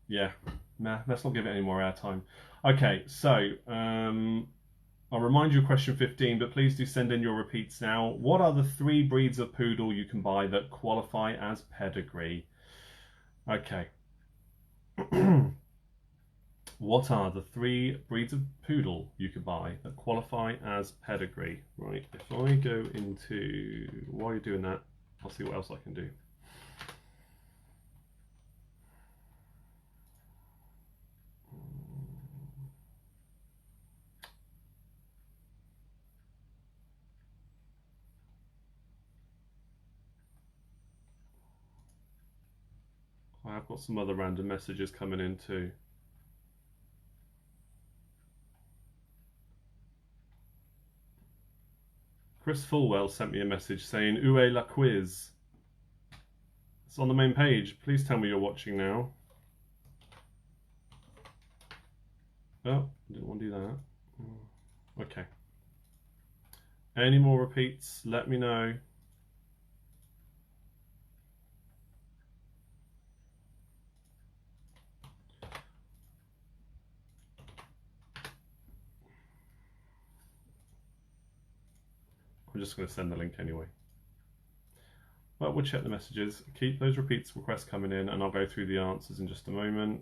yeah, nah, let's not give it any more airtime. Okay, so, I'll remind you of question 15, but please do send in your repeats now. What are the 3 breeds of poodle you can buy that qualify as pedigree? Okay. What are the 3 breeds of poodle you can buy that qualify as pedigree? Right, if I go into... While you're doing that, I'll see what else I can do. I've got some other random messages coming in too. Chris Fulwell sent me a message saying, "Où est la quiz?" It's on the main page. Please tell me you're watching now. Oh, I didn't want to do that. Okay. Any more repeats? Let me know. I'm just going to send the link anyway. But we'll check the messages. Keep those repeats requests coming in, and I'll go through the answers in just a moment.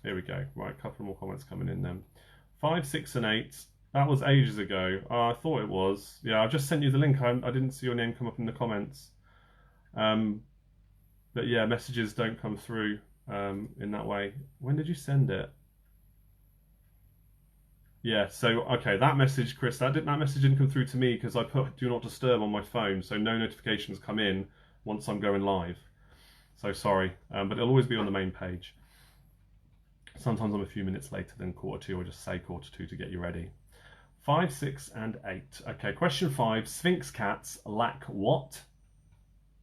Here we go. Right, a couple more comments coming in then. 5, 6, and 8. That was ages ago. I thought it was. Yeah, I just sent you the link. I didn't see your name come up in the comments. But yeah, messages don't come through in that way. When did you send it? Yeah, so okay, that message, Chris, that message didn't come through to me because I put do not disturb on my phone, so no notifications come in once I'm going live. So sorry, but it'll always be on the main page. Sometimes I'm a few minutes later than 1:45, or just say 1:45 to get you ready. 5, 6, and 8. Okay, question 5. Sphinx cats lack what?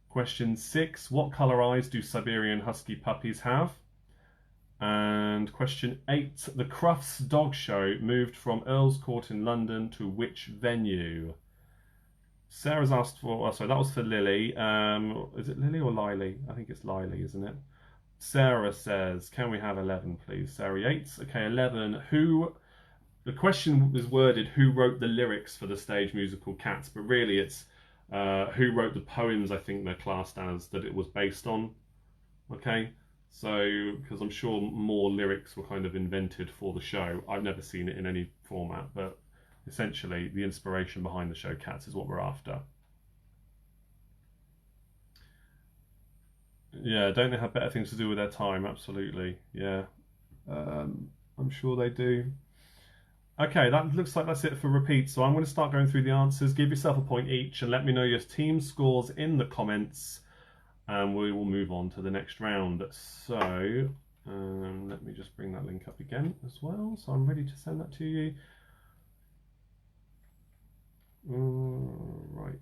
Question 6. What colour eyes do Siberian Husky puppies have? And question 8. The Crufts Dog Show moved from Earl's Court in London to which venue? Sarah's asked for... Oh, sorry, that was for Lily. Is it Lily or Lily? I think it's Lily, isn't it? Sarah says, can we have 11, please? Sarah Yates. Okay, 11. Who... The question was worded, who wrote the lyrics for the stage musical Cats? But really it's who wrote the poems, I think they're classed as, that it was based on. Okay? So, because I'm sure more lyrics were kind of invented for the show. I've never seen it in any format, but essentially the inspiration behind the show Cats is what we're after. Yeah, don't they have better things to do with their time? Absolutely, yeah. I'm sure they do. Okay, that looks like that's it for repeat. So I'm going to start going through the answers. Give yourself a point each and let me know your team scores in the comments. And we will move on to the next round. So let me just bring that link up again as well. So I'm ready to send that to you. Right.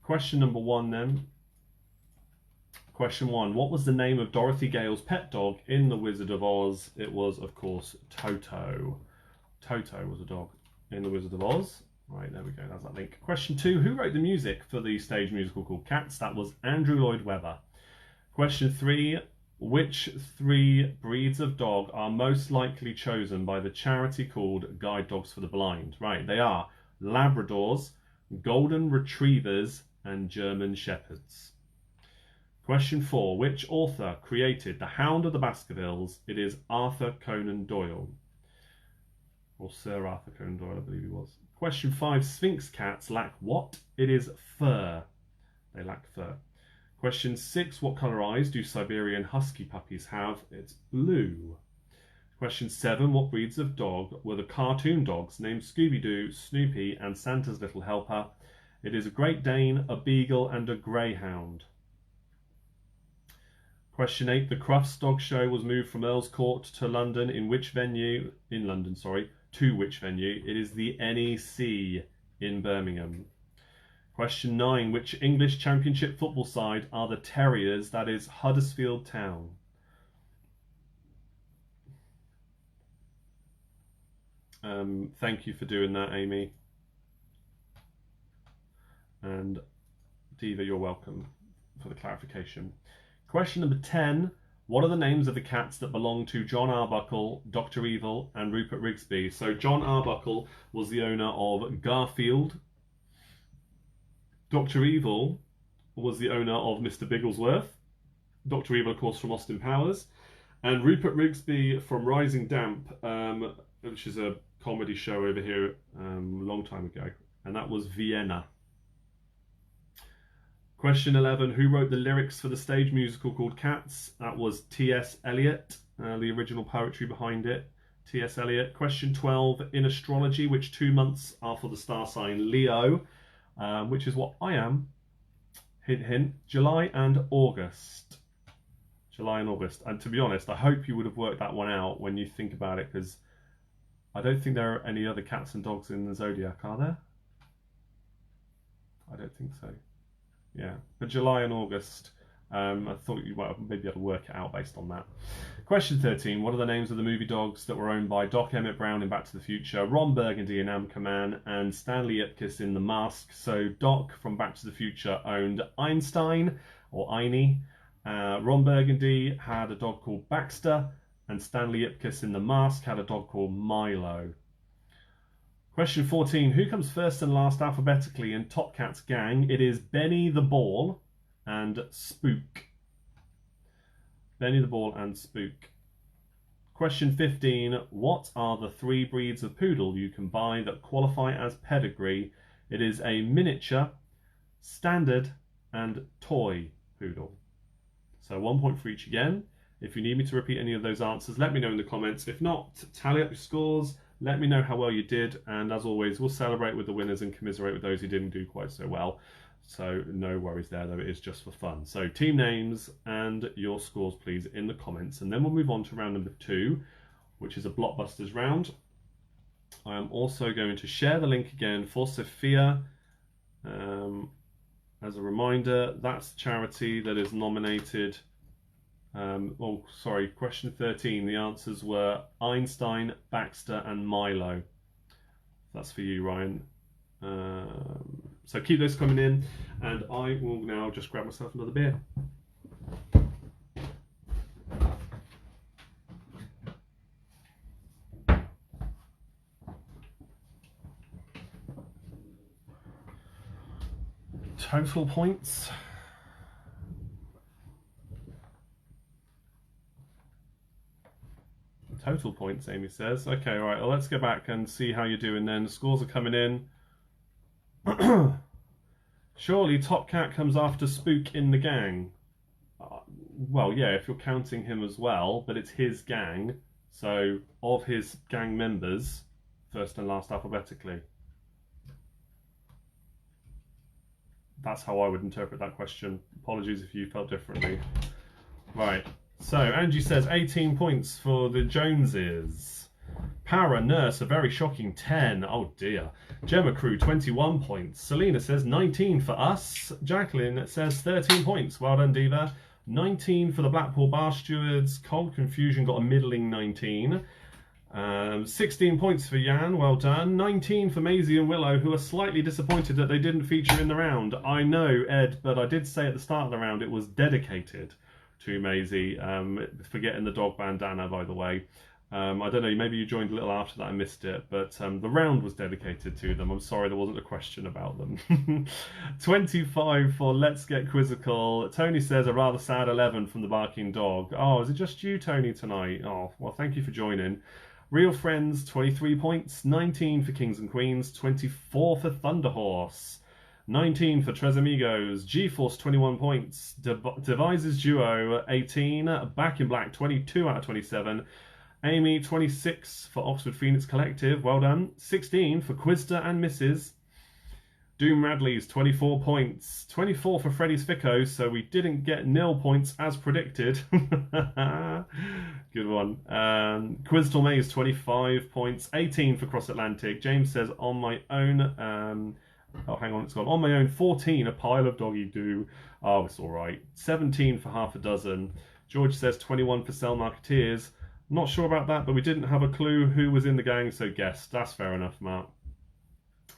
Question number 1 then. Question 1. What was the name of Dorothy Gale's pet dog in The Wizard of Oz? It was, of course, Toto. Toto was a dog in The Wizard of Oz. Right, there we go, that's that link. Question 2, who wrote the music for the stage musical called Cats? That was Andrew Lloyd Webber. Question 3, which 3 breeds of dog are most likely chosen by the charity called Guide Dogs for the Blind? Right, they are Labradors, Golden Retrievers, and German Shepherds. Question 4, which author created The Hound of the Baskervilles? It is Arthur Conan Doyle. Or Sir Arthur Conan Doyle, I believe he was. Question 5, Sphinx cats lack what? It is fur. They lack fur. Question 6, what colour eyes do Siberian Husky puppies have? It's blue. Question 7, what breeds of dog were the cartoon dogs named Scooby-Doo, Snoopy and Santa's Little Helper? It is a Great Dane, a Beagle and a Greyhound. Question 8, the Crufts Dog Show was moved from Earl's Court to London in which venue? In London, sorry. To which venue? It is the NEC in Birmingham. Question 9. Which English Championship football side are the Terriers? That is Huddersfield Town. Thank you for doing that, Amy. And Diva, you're welcome for the clarification. Question number 10. What are the names of the cats that belong to John Arbuckle, Dr. Evil, and Rupert Rigsby? So John Arbuckle was the owner of Garfield. Dr. Evil was the owner of Mr. Bigglesworth. Dr. Evil, of course, from Austin Powers. And Rupert Rigsby from Rising Damp, which is a comedy show over here a long time ago. And that was Vienna. Question 11, who wrote the lyrics for the stage musical called Cats? That was T.S. Eliot, the original poetry behind it. T.S. Eliot. Question 12, in astrology, which 2 months are for the star sign Leo, which is what I am. Hint, hint. July and August. July and August. And to be honest, I hope you would have worked that one out when you think about it, because I don't think there are any other cats and dogs in the zodiac, are there? I don't think so. Yeah, but July and August, I thought you might maybe be able to work it out based on that. Question 13, what are the names of the movie dogs that were owned by Doc Emmett Brown in Back to the Future, Ron Burgundy in Anchorman, and Stanley Ipkiss in The Mask? So Doc from Back to the Future owned Einstein, or Einie. Ron Burgundy had a dog called Baxter, and Stanley Ipkiss in The Mask had a dog called Milo. Question 14. Who comes first and last alphabetically in Top Cat's gang? It is Benny the Ball and Spook. Benny the Ball and Spook. Question 15. What are the 3 breeds of poodle you can buy that qualify as pedigree? It is a miniature, standard, and toy poodle. So 1 point for each again. If you need me to repeat any of those answers, let me know in the comments. If not, tally up your scores, let me know how well you did, and as always, we'll celebrate with the winners and commiserate with those who didn't do quite so well. So no worries there, though, it is just for fun. So team names and your scores, please, in the comments. And then we'll move on to round number 2, which is a Blockbusters round. I am also going to share the link again for Sophia. As a reminder, that's the charity that is nominated. Question 13. The answers were Einstein, Baxter, and Milo. That's for you, Ryan. So keep those coming in, and I will now just grab myself another beer. Total points. Total points, Amy says. Okay, all right, well, let's go back and see how you're doing then. The scores are coming in. Surely Top Cat comes after Spook in the gang. Well, yeah, if you're counting him as well, but it's his gang. So, of his gang members, first and last alphabetically. That's how I would interpret that question. Apologies if you felt differently. Right, so Angie says 18 points for the Joneses. Para Nurse, a very shocking 10. Oh dear. Gemma Crew, 21 points. Selena says 19 for us. Jacqueline says 13 points. Well done, Diva. 19 for the Blackpool Bar Stewards. Cold Confusion got a middling 19. 16 points for Jan, well done. 19 for Maisie and Willow, who are slightly disappointed that they didn't feature in the round. I know, Ed, but I did say at the start of the round it was dedicated to Maisie. Forgetting the dog bandana, by the way. I don't know, maybe you joined a little after that, I missed it, but the round was dedicated to them. I'm sorry there wasn't a question about them. 25 for Let's Get Quizzical. Tony says a rather sad 11 from the Barking Dog. Oh, is it just you, Tony, tonight? Oh, well, thank you for joining. Real Friends, 23 points. 19 for Kings and Queens. 24 for Thunderhorse. 19 for Tres Amigos. G-Force, 21 points. Devises Duo, 18. Back in Black, 22 out of 27. Amy, 26 for Oxford Phoenix Collective. Well done. 16 for Quizster and Mrs. Doom Radley's 24 points. 24 for Freddy's Ficco, so we didn't get nil points as predicted. Good one. Quiz Tormay's 25 points. 18 for Cross Atlantic. James says on my own. Oh, hang on, it's gone. On my own, 14, a pile of doggy do. Oh, it's all right. 17 for half a dozen. George says 21 for Cell Marketeers. Not sure about that, but we didn't have a clue who was in the gang, so guess. That's fair enough, Mark.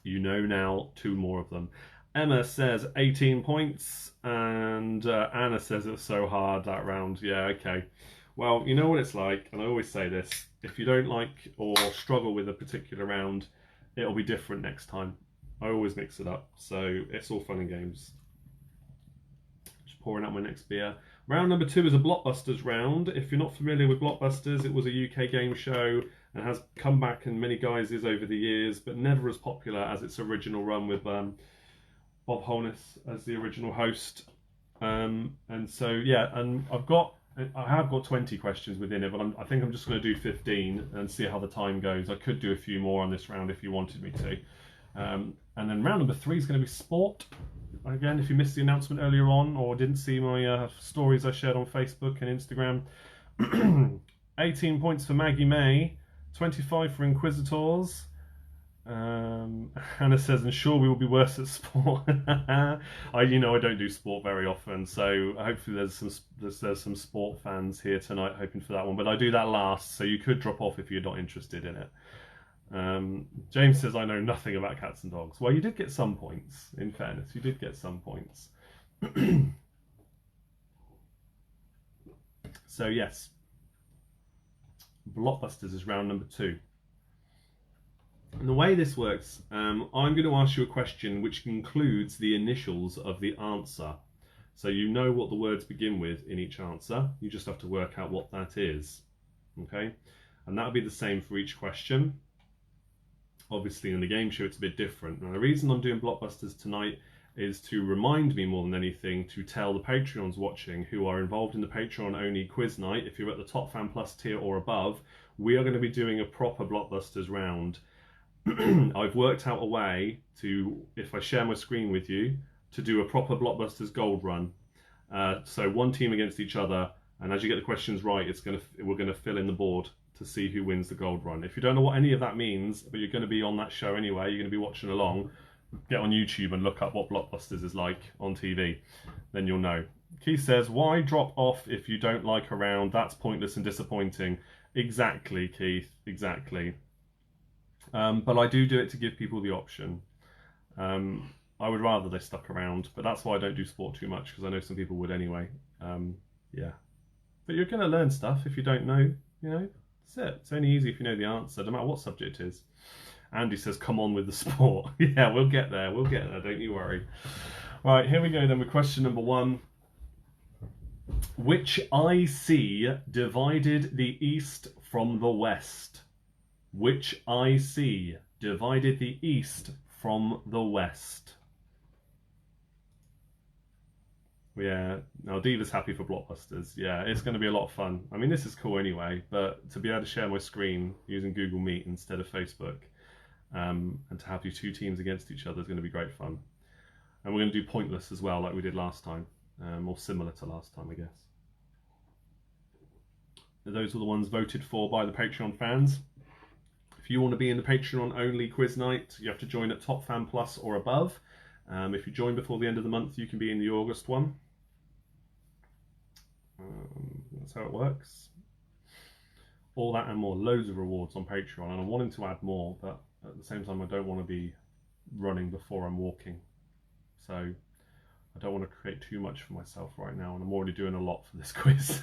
You know now 2 more of them. Emma says 18 points, and Anna says it was so hard that round. Yeah, okay. Well, you know what it's like, and I always say this. If you don't like or struggle with a particular round, it'll be different next time. I always mix it up, so it's all fun and games. Just pouring out my next beer. Round number 2 is a Blockbusters round. If you're not familiar with Blockbusters, it was a UK game show and has come back in many guises over the years, but never as popular as its original run with Bob Holness as the original host. And so, yeah, and I have got 20 questions within it, but I think I'm just going to do 15 and see how the time goes. I could do a few more on this round if you wanted me to. And then round number 3 is going to be sport. Again, if you missed the announcement earlier on or didn't see my stories I shared on Facebook and Instagram, 18 points for Maggie May, 25 for Inquisitors. Hannah says, and sure we will be worse at sport. I don't do sport very often, so hopefully there's some sport fans here tonight hoping for that one. But I do that last, so you could drop off if you're not interested in it. James says, I know nothing about cats and dogs. Well, you did get some points, in fairness. You did get some points. So, yes. Blockbusters is round number 2. And the way this works, I'm going to ask you a question which includes the initials of the answer. So you know what the words begin with in each answer. You just have to work out what that is. Okay? And that'll be the same for each question. Obviously in the game show it's a bit different. Now the reason I'm doing blockbusters tonight is to remind me more than anything to tell the Patreons watching who are involved in the Patreon only quiz night, if you're at the Top Fan Plus tier or above, we are going to be doing a proper blockbusters round. I've worked out a way to, if I share my screen with you, to do a proper blockbusters gold run. So one team against each other, and as you get the questions right, we're going to fill in the board to see who wins the gold run. If you don't know what any of that means, but you're going to be on that show anyway, you're going to be watching along, get on YouTube and look up what blockbusters is like on TV, then you'll know. Keith says, why drop off if you don't like a round? That's pointless and disappointing. Exactly, Keith, exactly. But I do it to give people the option. I would rather they stuck around, but that's why I don't do sport too much, because I know some people would anyway. Yeah. But you're going to learn stuff if you don't know, you know. That's it. It's only easy if you know the answer, no matter what subject it is. Andy says, come on with the sport. Yeah, we'll get there. We'll get there. Don't you worry. Right, here we go then with question number 1. Which IC divided the East from the West? Which IC divided the East from the West? Yeah, now Diva's happy for blockbusters. Yeah, it's going to be a lot of fun. I mean, this is cool anyway, but to be able to share my screen using Google Meet instead of Facebook, and to have your 2 teams against each other is going to be great fun. And we're going to do pointless as well, like we did last time, or similar to last time, I guess. Those were the ones voted for by the Patreon fans. If you want to be in the Patreon only quiz night, you have to join at Top Fan Plus or above. If you join before the end of the month, you can be in the August one. That's how it works. All that and more, loads of rewards on Patreon, and I'm wanting to add more, but at the same time I don't want to be running before I'm walking, so I don't want to create too much for myself right now, and I'm already doing a lot for this quiz.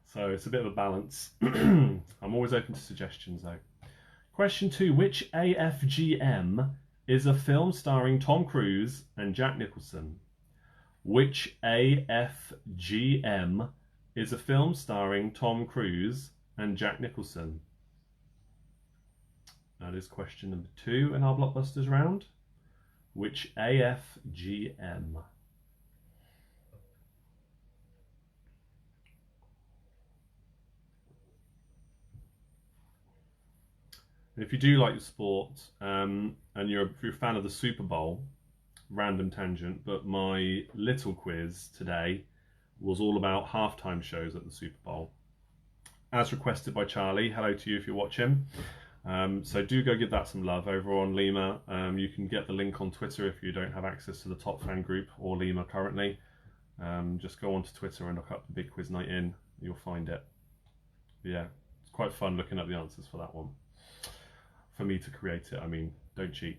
So it's a bit of a balance. I'm always open to suggestions though. Question 2, which AFGM is a film starring Tom Cruise and Jack Nicholson? Which AFGM is a film starring Tom Cruise and Jack Nicholson? That is question number 2 in our blockbusters round. Which AFGM? If you do like the sport, and if you're a fan of the Super Bowl, random tangent, but my little quiz today was all about halftime shows at the Super Bowl. As requested by Charlie, hello to you if you're watching. So do go give that some love over on Limor. You can get the link on Twitter if you don't have access to the Top Fan group or Limor currently. Just go onto Twitter and look up the BigQuizNightIn. You'll find it. Yeah, it's quite fun looking up the answers for that one. For me to create it, I mean, don't cheat.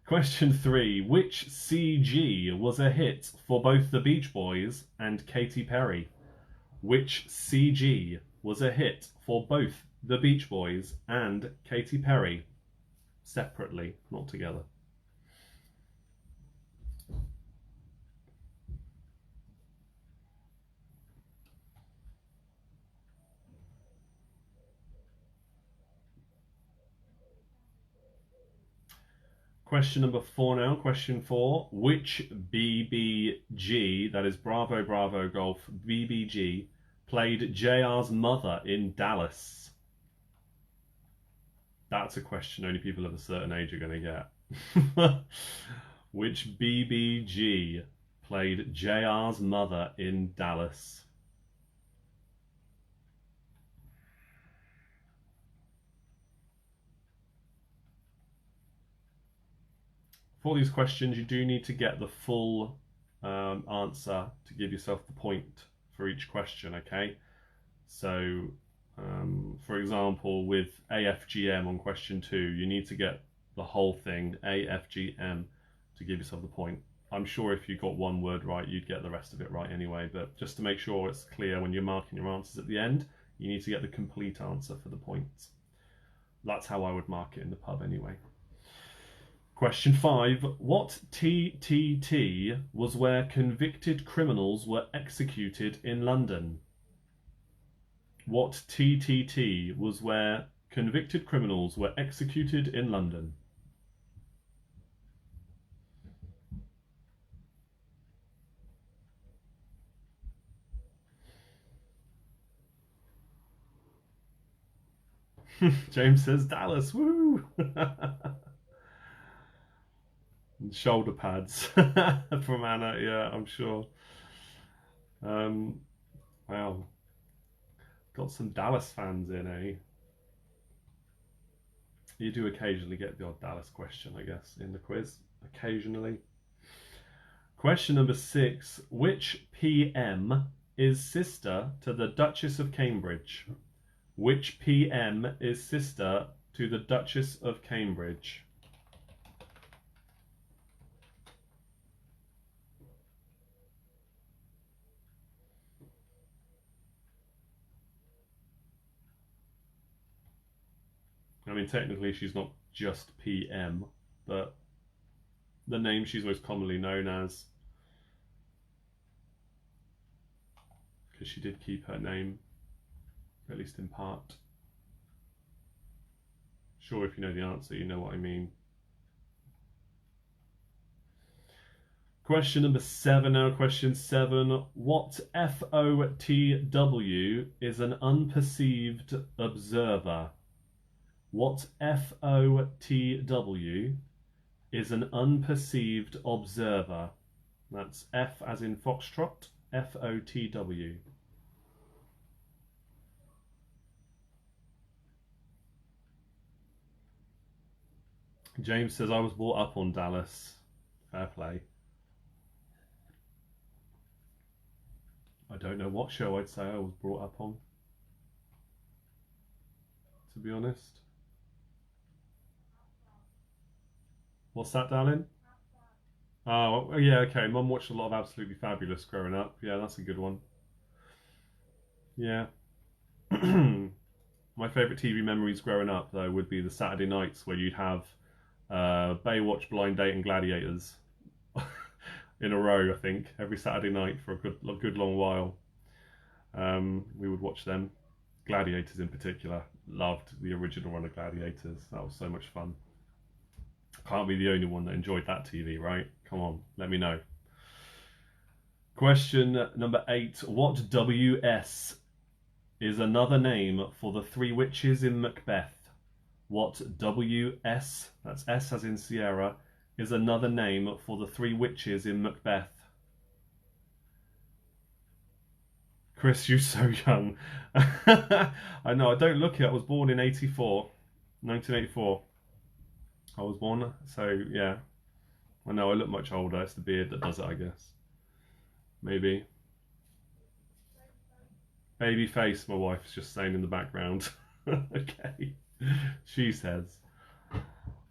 Question 3. Which CG was a hit for both the Beach Boys and Katy Perry? Which CG was a hit for both the Beach Boys and Katy Perry? Separately, not together. Question number 4 now. Question 4. Which BBG, that is Bravo Bravo Golf, BBG, played JR's mother in Dallas? That's a question only people of a certain age are going to get. Which BBG played JR's mother in Dallas? For these questions, you do need to get the full answer to give yourself the point for each question, okay? So, for example, with AFGM on question 2, you need to get the whole thing, AFGM, to give yourself the point. I'm sure if you got one word right, you'd get the rest of it right anyway, but just to make sure it's clear when you're marking your answers at the end, you need to get the complete answer for the points. That's how I would mark it in the pub anyway. Question 5. What TTT was where convicted criminals were executed in London? What TTT was where convicted criminals were executed in London? James says Dallas. Woo! And shoulder pads from Anna. Yeah, I'm sure. Wow. Got some Dallas fans in, eh? You do occasionally get the odd Dallas question, I guess, in the quiz. Occasionally. Question number 6. Which PM is sister to the Duchess of Cambridge? Which PM is sister to the Duchess of Cambridge? I mean, technically she's not just PM, but the name she's most commonly known as, because she did keep her name, at least in part. Sure, if you know the answer, you know what I mean. Question number 7 now. Question 7. What FOTW is an unperceived observer? What FOTW is an unperceived observer? That's F as in Foxtrot, FOTW. James says, I was brought up on Dallas. Fair play. I don't know what show I'd say I was brought up on, to be honest. What's that, darling? Oh, yeah, okay. Mum watched a lot of Absolutely Fabulous growing up. Yeah, that's a good one. Yeah. My favourite TV memories growing up, though, would be the Saturday nights where you'd have Baywatch, Blind Date and Gladiators in a row, I think, every Saturday night for a good long while. We would watch them. Gladiators in particular. Loved the original run of Gladiators. That was so much fun. Can't be the only one that enjoyed that TV, right? Come on, let me know. Question number 8. What WS is another name for the three witches in Macbeth? What WS, that's S as in Sierra, is another name for the three witches in Macbeth? Chris, you're so young. I know, I don't look it. I was born in 1984. I was born, so yeah. I know I look much older. It's the beard that does it, I guess. Maybe. Baby face, my wife's just saying in the background. Okay. She says.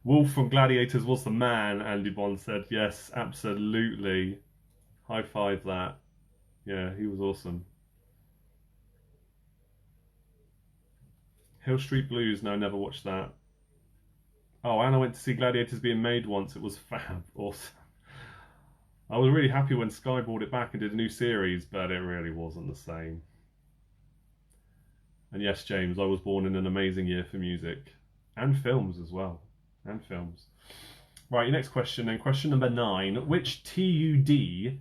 Wolf from Gladiators was the man, Andy Bond said. Yes, absolutely. High five that. Yeah, he was awesome. Hill Street Blues, no, never watched that. Oh, Anna went to see Gladiators being made once. It was fab. Awesome. I was really happy when Sky brought it back and did a new series, but it really wasn't the same. And yes, James, I was born in an amazing year for music. And films as well. And films. Right, your next question then. Question number 9. Which TUD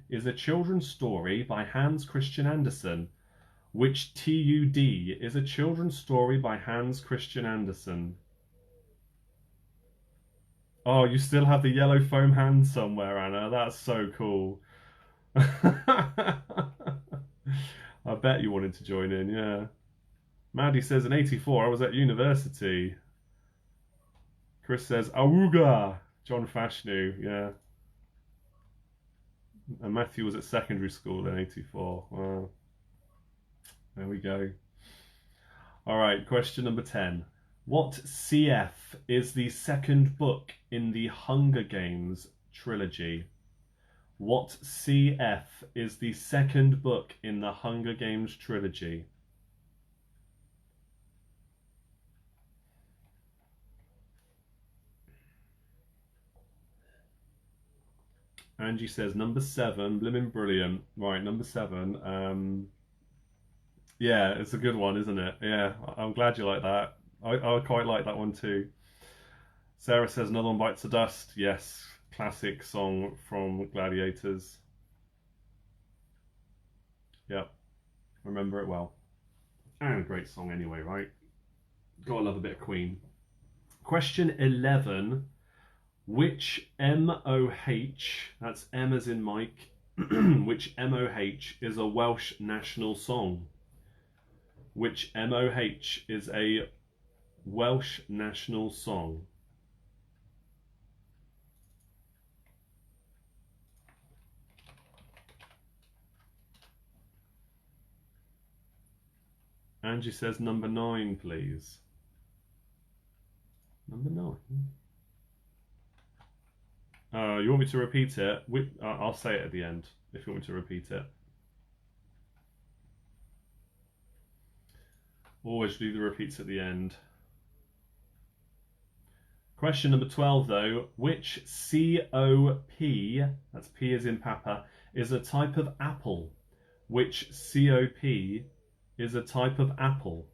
is a children's story by Hans Christian Andersen? Which TUD is a children's story by Hans Christian Andersen? Oh, you still have the yellow foam hand somewhere, Anna. That's so cool. I bet you wanted to join in, yeah. Maddie says, in 84, I was at university. Chris says, Awooga! John Fashnu, yeah. And Matthew was at secondary school in 84. Wow. There we go. All right, question number 10. What CF is the second book in the Hunger Games trilogy? What CF is the second book in the Hunger Games trilogy? Angie says number 7, blimmin' brilliant. Right, number 7. Yeah, it's a good one, isn't it? Yeah, I'm glad you like that. I quite like that one too. Sarah says another one bites the dust. Yes, classic song from Gladiators. Yep, remember it well. And a great song anyway, right? Gotta love a bit of Queen. Question 11. Which MOH, that's M as in Mike, which MOH is a Welsh national song? Which MOH is a Welsh national song? Angie says number 9, please. Number 9. You want me to repeat it? I'll say it at the end if you want me to repeat it. Always do the repeats at the end. Question number 12 though. Which COP, that's P as in Papa, is a type of apple? Which COP is a type of apple?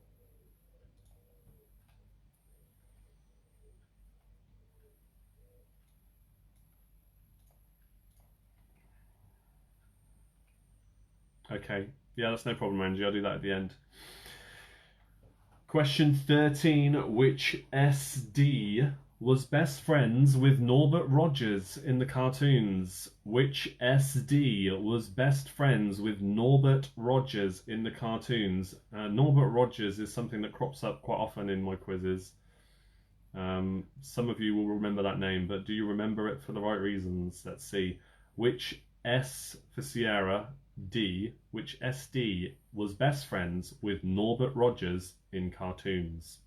Okay, yeah, that's no problem, Angie. I'll do that at the end. Question 13. Which SD was best friends with Norbert Rogers in the cartoons? Which SD was best friends with Norbert Rogers in the cartoons? Norbert Rogers is something that crops up quite often in my quizzes. Some of you will remember that name, but do you remember it for the right reasons? Let's see. Which S for Sierra, D, which SD was best friends with Norbert Rogers in cartoons?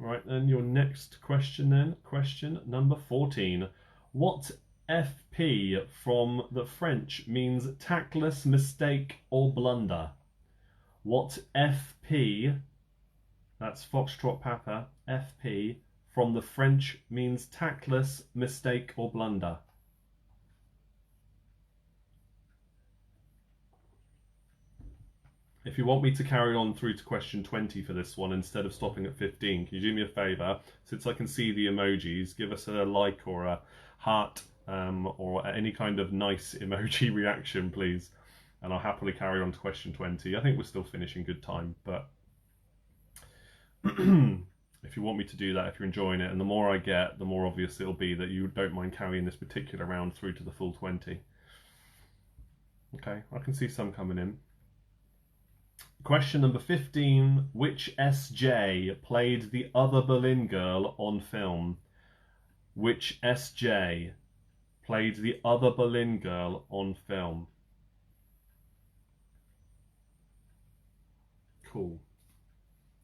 Right, then your next question then, question number 14. What FP from the French means tactless, mistake or blunder? What FP, that's Foxtrot Papa, FP from the French means tactless, mistake or blunder? If you want me to carry on through to question 20 for this one instead of stopping at 15, can you do me a favour? Since I can see the emojis, give us a like or a heart or any kind of nice emoji reaction, please. And I'll happily carry on to question 20. I think we're still finishing good time, but if you want me to do that, if you're enjoying it, and the more I get, the more obvious it'll be that you don't mind carrying this particular round through to the full 20. Okay, I can see some coming in. Question number 15. Which SJ played the other Berlin girl on film? Which SJ played the other Berlin girl on film? Cool.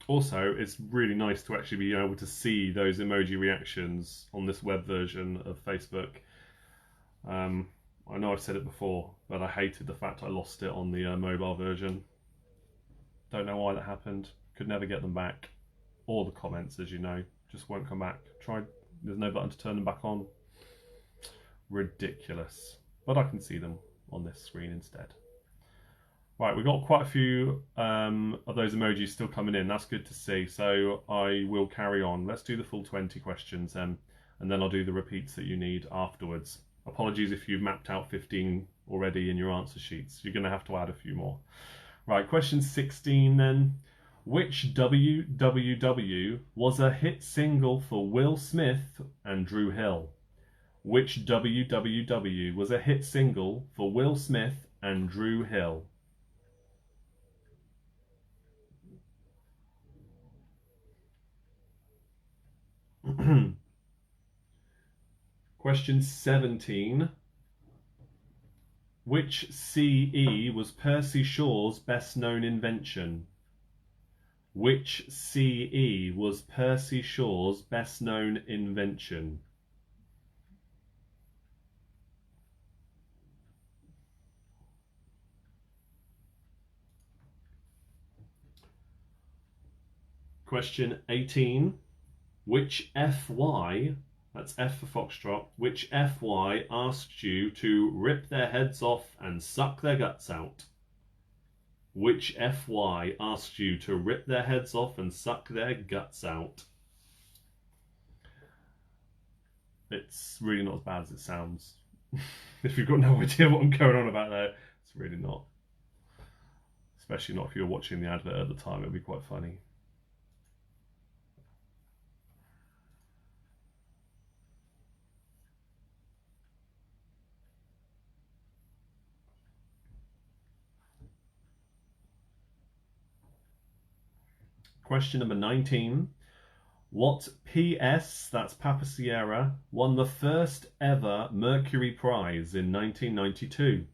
Also, it's really nice to actually be able to see those emoji reactions on this web version of Facebook. I know I've said it before, but I hated the fact I lost it on the mobile version. Don't know why that happened. Could never get them back. Or the comments, as you know, just won't come back. Tried. There's no button to turn them back on. Ridiculous. But I can see them on this screen instead. Right, we've got quite a few of those emojis still coming in. That's good to see. So I will carry on. Let's do the full 20 questions and then I'll do the repeats that you need afterwards. Apologies if you've mapped out 15 already in your answer sheets. You're going to have to add a few more. Right, question 16 then. Which WWW was a hit single for Will Smith and Drew Hill? Which WWW was a hit single for Will Smith and Drew Hill? Question 17. Which CE was Percy Shaw's best known invention? Which CE was Percy Shaw's best known invention? Question 18. Which FY, that's F for Foxtrot, which FY asked you to rip their heads off and suck their guts out? Which FY asked you to rip their heads off and suck their guts out? It's really not as bad as it sounds. If you've got no idea what I'm going on about there, it's really not. Especially not if you were watching the advert at the time, it'd be quite funny. Question number 19. What PS, that's Papa Sierra, won the first ever Mercury Prize in 1992?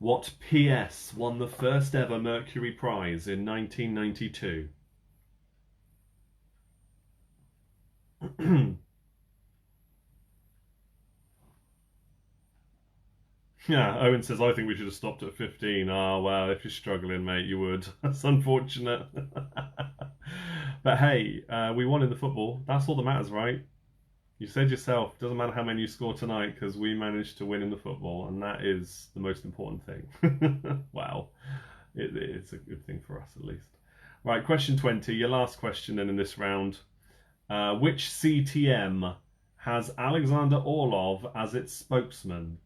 What PS won the first ever Mercury Prize in 1992? Yeah, Owen says, I think we should have stopped at 15. Ah, well, if you're struggling, mate, you would. That's unfortunate. But hey, we won in the football. That's all that matters, right? You said yourself, doesn't matter how many you score tonight because we managed to win in the football, and that is the most important thing. Wow. It's a good thing for us, at least. Right, question 20, your last question then in this round. Which CTM has Alexander Orlov as its spokesman?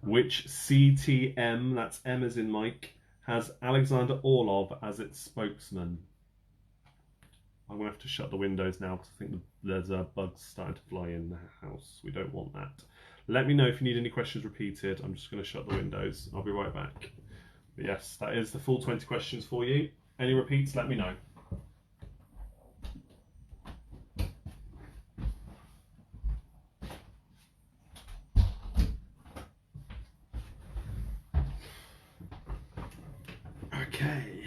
Which CTM, that's M as in Mike, has Alexander Orlov as its spokesman? I'm going to have to shut the windows now because I think there's bugs starting to fly in the house. We don't want that. Let me know if you need any questions repeated. I'm just going to shut the windows. I'll be right back. But yes, that is the full 20 questions for you. Any repeats, let me know. Okay.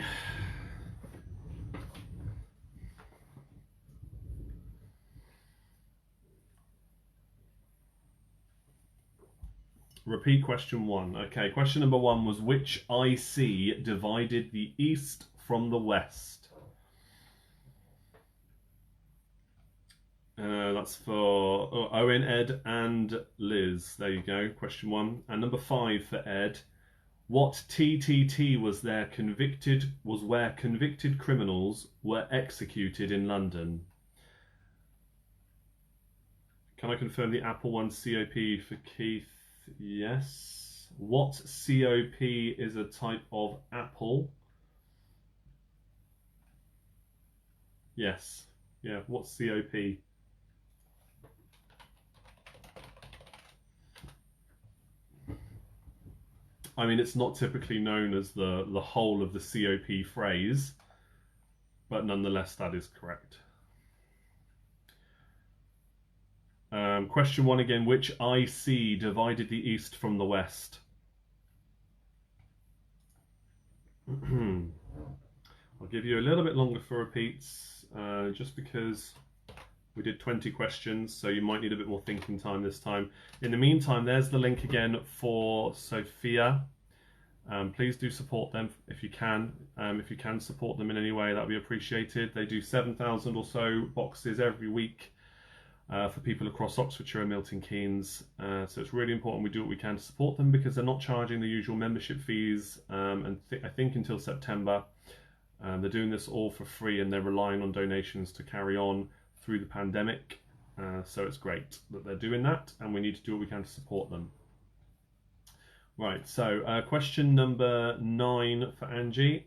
Repeat question 1. Okay, question number 1 was which IC divided the East from the West? That's for Owen, Ed, and Liz. There you go, question 1. And number 5 for Ed. What TTT was where convicted criminals were executed in London? Can I confirm the Apple one COP for Keith? Yes. What COP is a type of apple? Yes. Yeah, what's COP? I mean, it's not typically known as the whole of the COP phrase, but nonetheless, that is correct. Question 1 again, which IC divided the East from the West? I'll give you a little bit longer for repeats, just because we did 20 questions, so you might need a bit more thinking time this time. In the meantime, there's the link again for Sophia. Please do support them if you can. If you can support them in any way, that would be appreciated. They do 7,000 or so boxes every week for people across Oxfordshire and Milton Keynes. So it's really important we do what we can to support them because they're not charging the usual membership fees, and I think until September. They're doing this all for free and they're relying on donations to carry on through the pandemic. So it's great that they're doing that, and we need to do what we can to support them. Right, so question number 9 for Angie.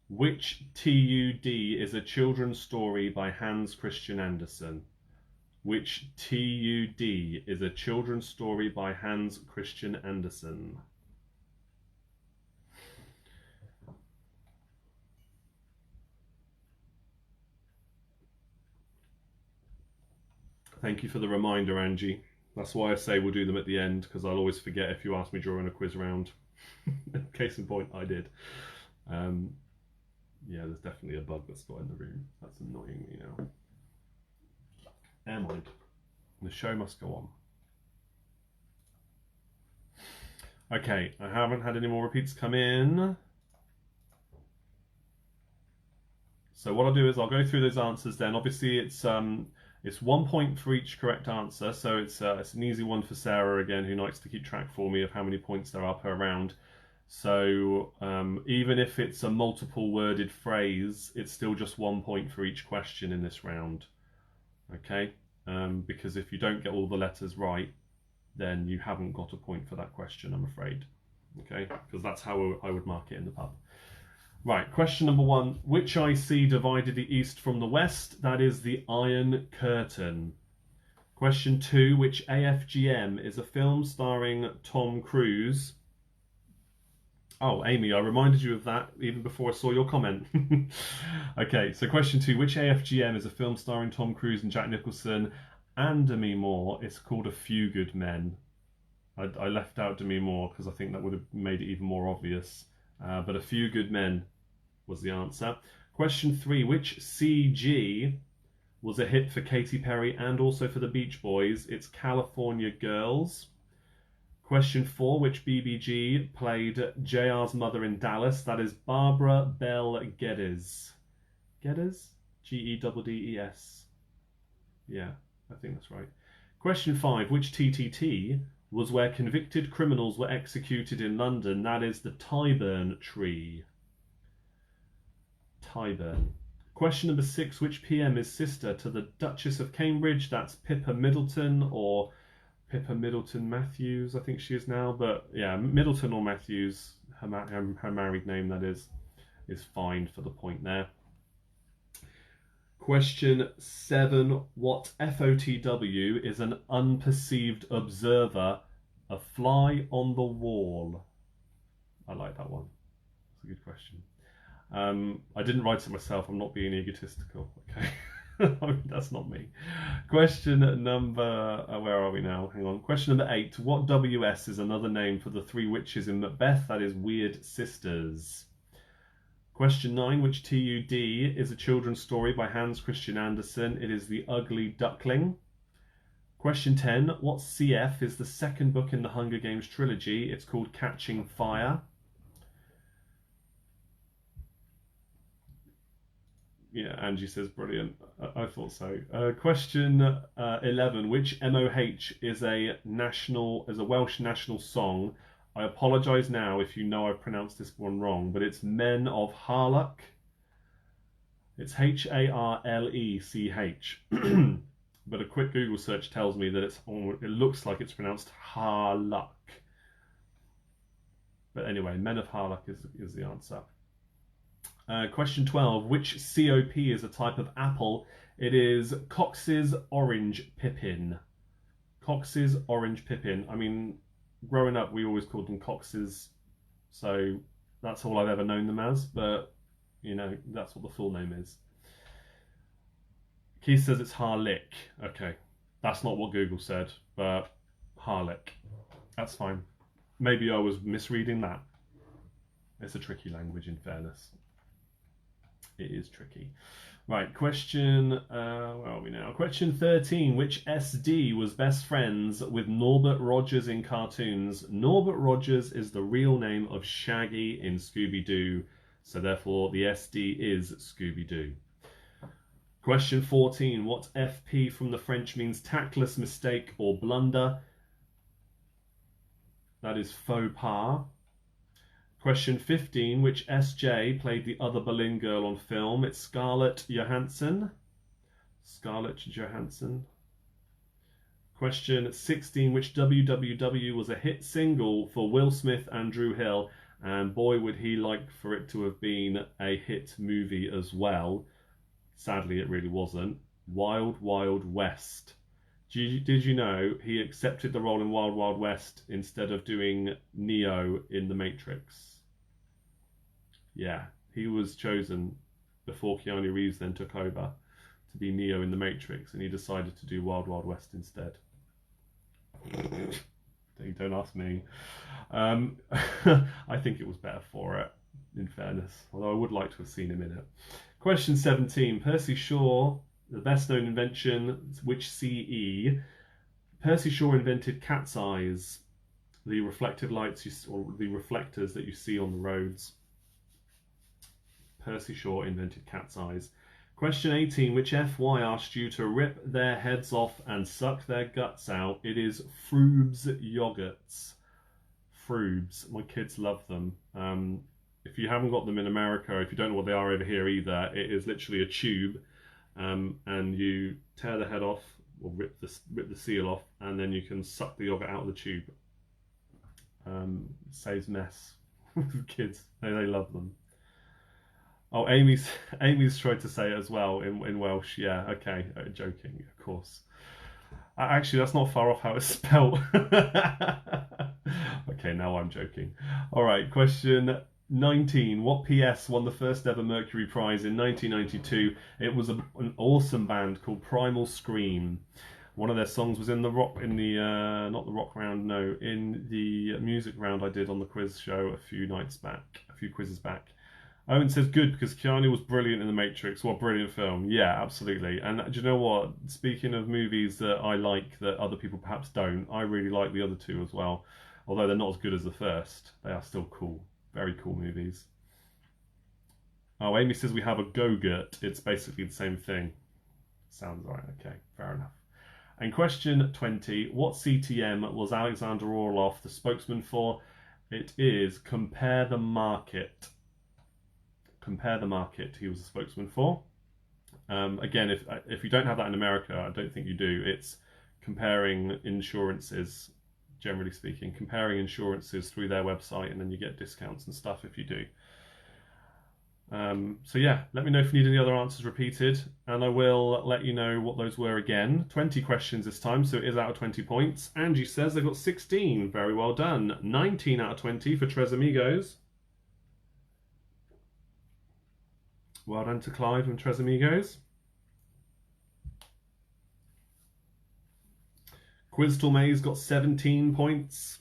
Which TUD is a children's story by Hans Christian Andersen? Which TUD is a children's story by Hans Christian Andersen? Thank you for the reminder, Angie. That's why I say we'll do them at the end, because I'll always forget if you ask me during a quiz round. Case in point, I did. Yeah, there's definitely a bug that's got in the room. That's annoying me now. Never mind. The show must go on. Okay, I haven't had any more repeats come in. So what I'll do is I'll go through those answers then. Obviously it's 1 point for each correct answer, so it's an easy one for Sarah again, who likes to keep track for me of how many points there are per round. So even if it's a multiple worded phrase, it's still just 1 point for each question in this round. Okay, because if you don't get all the letters right, then you haven't got a point for that question, I'm afraid. Okay, because that's how I would mark it in the pub. Right, question number 1. Which IC divided the East from the West? That is the Iron Curtain. Question 2. Which AFGM is a film starring Tom Cruise? Oh, Amy, I reminded you of that even before I saw your comment. Okay, so question 2. Which AFGM is a film starring Tom Cruise and Jack Nicholson and Demi Moore? It's called A Few Good Men. I left out Demi Moore because I think that would have made it even more obvious. But A Few Good Men was the answer. Question 3. Which CG was a hit for Katy Perry and also for the Beach Boys? It's California Girls. Question 4. Which BBG played JR's mother in Dallas? That is Barbara Bel Geddes. Geddes? Geddes. Yeah, I think that's right. Question 5. Which TTT was where convicted criminals were executed in London? That is the Tyburn Tree. Tyburn. Question number 6. Which PM is sister to the Duchess of Cambridge? That's Pippa Middleton, or Pippa Middleton Matthews, I think she is now. But yeah, Middleton or Matthews, her married name, that is fine for the point there. Question 7. What FOTW is an unperceived observer, a fly on the wall? I like that one. It's a good question. I didn't write it myself. I'm not being egotistical. Okay, that's not me. Question number, where are we now? Hang on. Question number 8. What WS is another name for the 3 witches in Macbeth? That is Weird Sisters. Question 9. Which TUD is a children's story by Hans Christian Andersen? It is The Ugly Duckling. Question 10. What CF is the second book in the Hunger Games trilogy? It's called Catching Fire. Yeah, Angie says brilliant. I thought so. Question 11. Which MOH is a Welsh national song? I apologise now if you know I've pronounced this one wrong, but it's Men of Harlech. It's Harlech. But a quick Google search tells me that it looks like it's pronounced Harlech. But anyway, Men of Harlech is the answer. Question 12. Which COP is a type of apple? It is Cox's Orange Pippin. Cox's Orange Pippin. I mean, growing up, we always called them Cox's, so that's all I've ever known them as, but, you know, that's what the full name is. Keith says it's Harlech. Okay, that's not what Google said, but Harlech. That's fine. Maybe I was misreading that. It's a tricky language, in fairness. It is tricky. Right, question, where are we now? Question 13. Which SD was best friends with Norbert Rogers in cartoons? Norbert Rogers is the real name of Shaggy in Scooby-Doo, so therefore the SD is Scooby-Doo. Question 14. What FP from the French means tactless, mistake, or blunder? That is faux pas. Question 15. Which SJ played the other Berlin girl on film? It's Scarlett Johansson. Scarlett Johansson. Question 16. Which WWW was a hit single for Will Smith and Drew Hill? And boy, would he like for it to have been a hit movie as well. Sadly, it really wasn't. Wild Wild West. Did you know he accepted the role in Wild Wild West instead of doing Neo in The Matrix? Yeah, he was chosen before Keanu Reeves then took over to be Neo in The Matrix, and he decided to do Wild Wild West instead. Don't ask me. I think it was better for it, in fairness. Although I would like to have seen him in it. Question 17. Percy Shaw, the best known invention, which CE? Percy Shaw invented cat's eyes, the reflective lights or the reflectors that you see on the roads. Percy Shaw invented cat's eyes. Question 18. Which FY asked you to rip their heads off and suck their guts out? It is Froob's yogurts. Froob's. My kids love them. If you haven't got them in America, if you don't know what they are over here either, it is literally a tube, and you tear the head off or rip the seal off, and then you can suck the yogurt out of the tube. Saves mess with kids. They love them. Oh, Amy's tried to say it as well in Welsh. Yeah, okay, joking, of course. Actually, that's not far off how it's spelled. Okay, now I'm joking. All right, question 19. What PS won the first ever Mercury Prize in 1992? It was an awesome band called Primal Scream. One of their songs was in the not the rock round, no, in the music round I did on the quiz show a few quizzes back. Owen says good because Keanu was brilliant in The Matrix. What a brilliant film. Yeah, absolutely. And do you know what? Speaking of movies that I like that other people perhaps don't, I really like the other two as well. Although they're not as good as the first, they are still cool. Very cool movies. Oh, Amy says we have a Go-Gurt. It's basically the same thing. Sounds right. Okay, fair enough. And question 20. What CTM was Alexander Orloff the spokesman for? It is Compare the Market. Compare the Market he was a spokesman for. Again, if you don't have that in America, I don't think you do. It's comparing insurances, generally speaking, comparing insurances through their website, and then you get discounts and stuff if you do. So yeah, let me know if you need any other answers repeated, and I will let you know what those were again. 20 questions this time, so it is out of 20 points. Angie says they got 16. Very well done. 19 out of 20 for Tres Amigos. Well done to Clive and Tres Amigos. Quiz Mays got 17 points.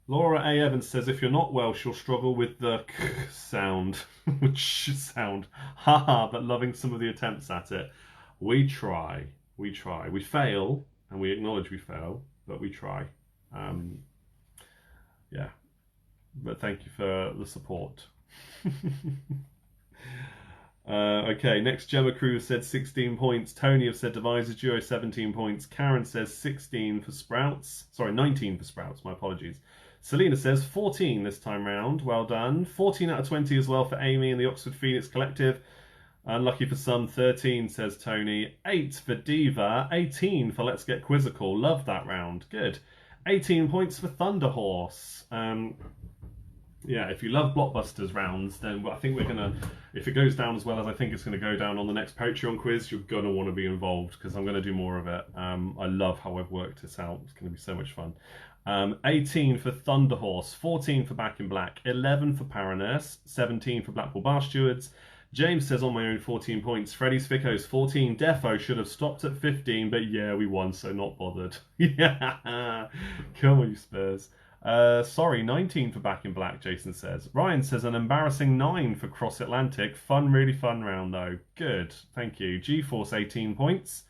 Laura A. Evans says, if you're not Welsh, you'll struggle with the sound. Which sound? Haha, but loving some of the attempts at it. We try. We try. We fail, and we acknowledge we fail, but we try. Yeah, but thank you for the support. Okay, next Gemma Cruz said 16 points. Tony have said Devices Duo 17 points. Karen says 16 for Sprouts. Sorry, 19 for Sprouts, my apologies. Selena says 14 this time round. Well done. 14 out of 20 as well for Amy and the Oxford Phoenix Collective. Unlucky for some, 13, says Tony. 8 for Diva. 18 for Let's Get Quizzical. Love that round. Good. 18 points for Thunder Horse. Yeah, if you love blockbusters rounds, then I think we're gonna, if it goes down as well as I think it's gonna go down on the next Patreon quiz, you're gonna want to be involved because I'm gonna do more of it. I love how I've worked this out. It's gonna be so much fun. 18 for Thunder Horse, 14 for Back in Black, 11 for Paranurse, 17 for Blackpool Bar Stewards. James says on my own 14 points. Freddy's Ficos 14. Defo should have stopped at 15, but yeah, we won, so not bothered. Yeah, come on, you Spurs. Sorry, 19 for Back in Black, Jason says. Ryan says an embarrassing 9 for Cross Atlantic. Fun, really fun round though. Good, thank you. G-Force 18 points.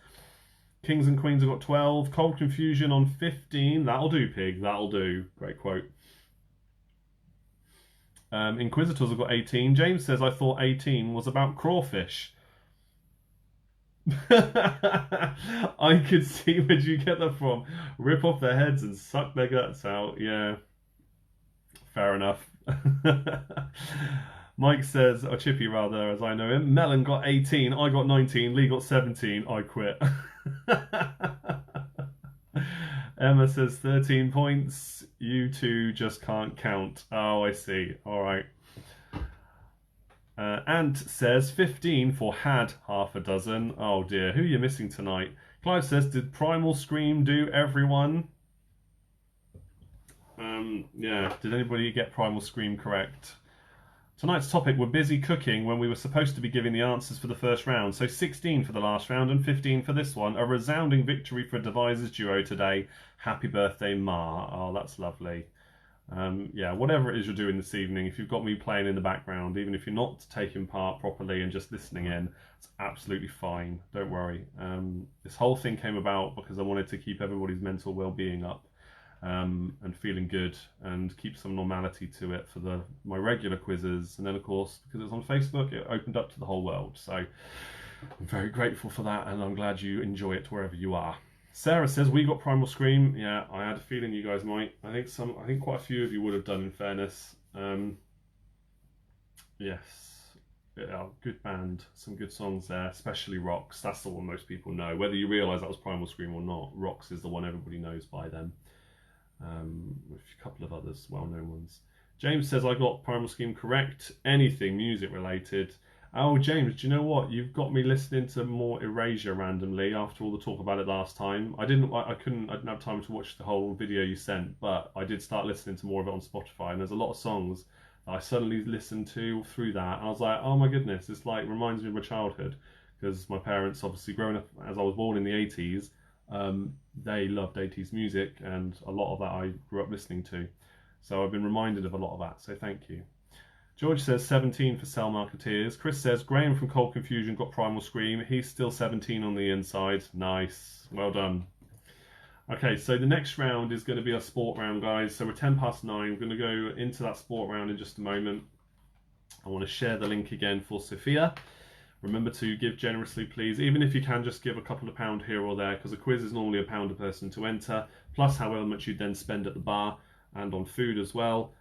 Kings and Queens have got 12. Cold Confusion on 15. That'll do, Pig, that'll do. Great quote. Inquisitors have got 18. James says, I thought 18 was about crawfish. I could see where you get that from. Rip off their heads and suck their guts out. Yeah, fair enough. Mike says, or Chippy rather, as I know him. Melon got 18. I got 19. Lee got 17. I quit. Emma says 13 points. You two just can't count. Oh, I see. All right. Ant says 15 for had half a dozen. Oh dear, who are you missing tonight? Clive says, did Primal Scream do everyone? Yeah, did anybody get Primal Scream correct? Tonight's topic: we're busy cooking when we were supposed to be giving the answers for the first round. So 16 for the last round and 15 for this one. A resounding victory for Devises duo today. Happy birthday, Ma. Oh, that's lovely. Yeah, whatever it is you're doing this evening, if you've got me playing in the background, even if you're not taking part properly and just listening in, it's absolutely fine. Don't worry. This whole thing came about because I wanted to keep everybody's mental well-being up. And feeling good and keep some normality to it for my regular quizzes. And then, of course, because it was on Facebook, it opened up to the whole world. So I'm very grateful for that, and I'm glad you enjoy it wherever you are. Sarah says, we got Primal Scream. Yeah, I had a feeling you guys might. I think quite a few of you would have done, in fairness. Yes. Yeah, good band, some good songs there, especially Rocks. That's the one most people know. Whether you realise that was Primal Scream or not, Rocks is the one everybody knows by them. With a couple of others, well-known ones. James says, I got Primal Scheme correct. Anything music related. Oh, James, do you know what? You've got me listening to more Erasure randomly after all the talk about it last time. I didn't have time to watch the whole video you sent, but I did start listening to more of it on Spotify, and there's a lot of songs that I suddenly listened to through that. And I was like, oh my goodness, it's like reminds me of my childhood, because my parents, obviously growing up as I was born in the 80s, they loved 80s music, and a lot of that I grew up listening to. So I've been reminded of a lot of that, so thank you. George says 17 for Cell Marketeers. Chris says Graham from Cold Confusion got Primal Scream. He's still 17 on the inside. Nice. Well done. Okay, so the next round is going to be a sport round, guys. So we're 9:10. We're going to go into that sport round in just a moment. I want to share the link again for Sophia. Remember to give generously, please. Even if you can just give a couple of pound here or there, because a quiz is normally £1 a person to enter, plus however much you then spend at the bar and on food as well.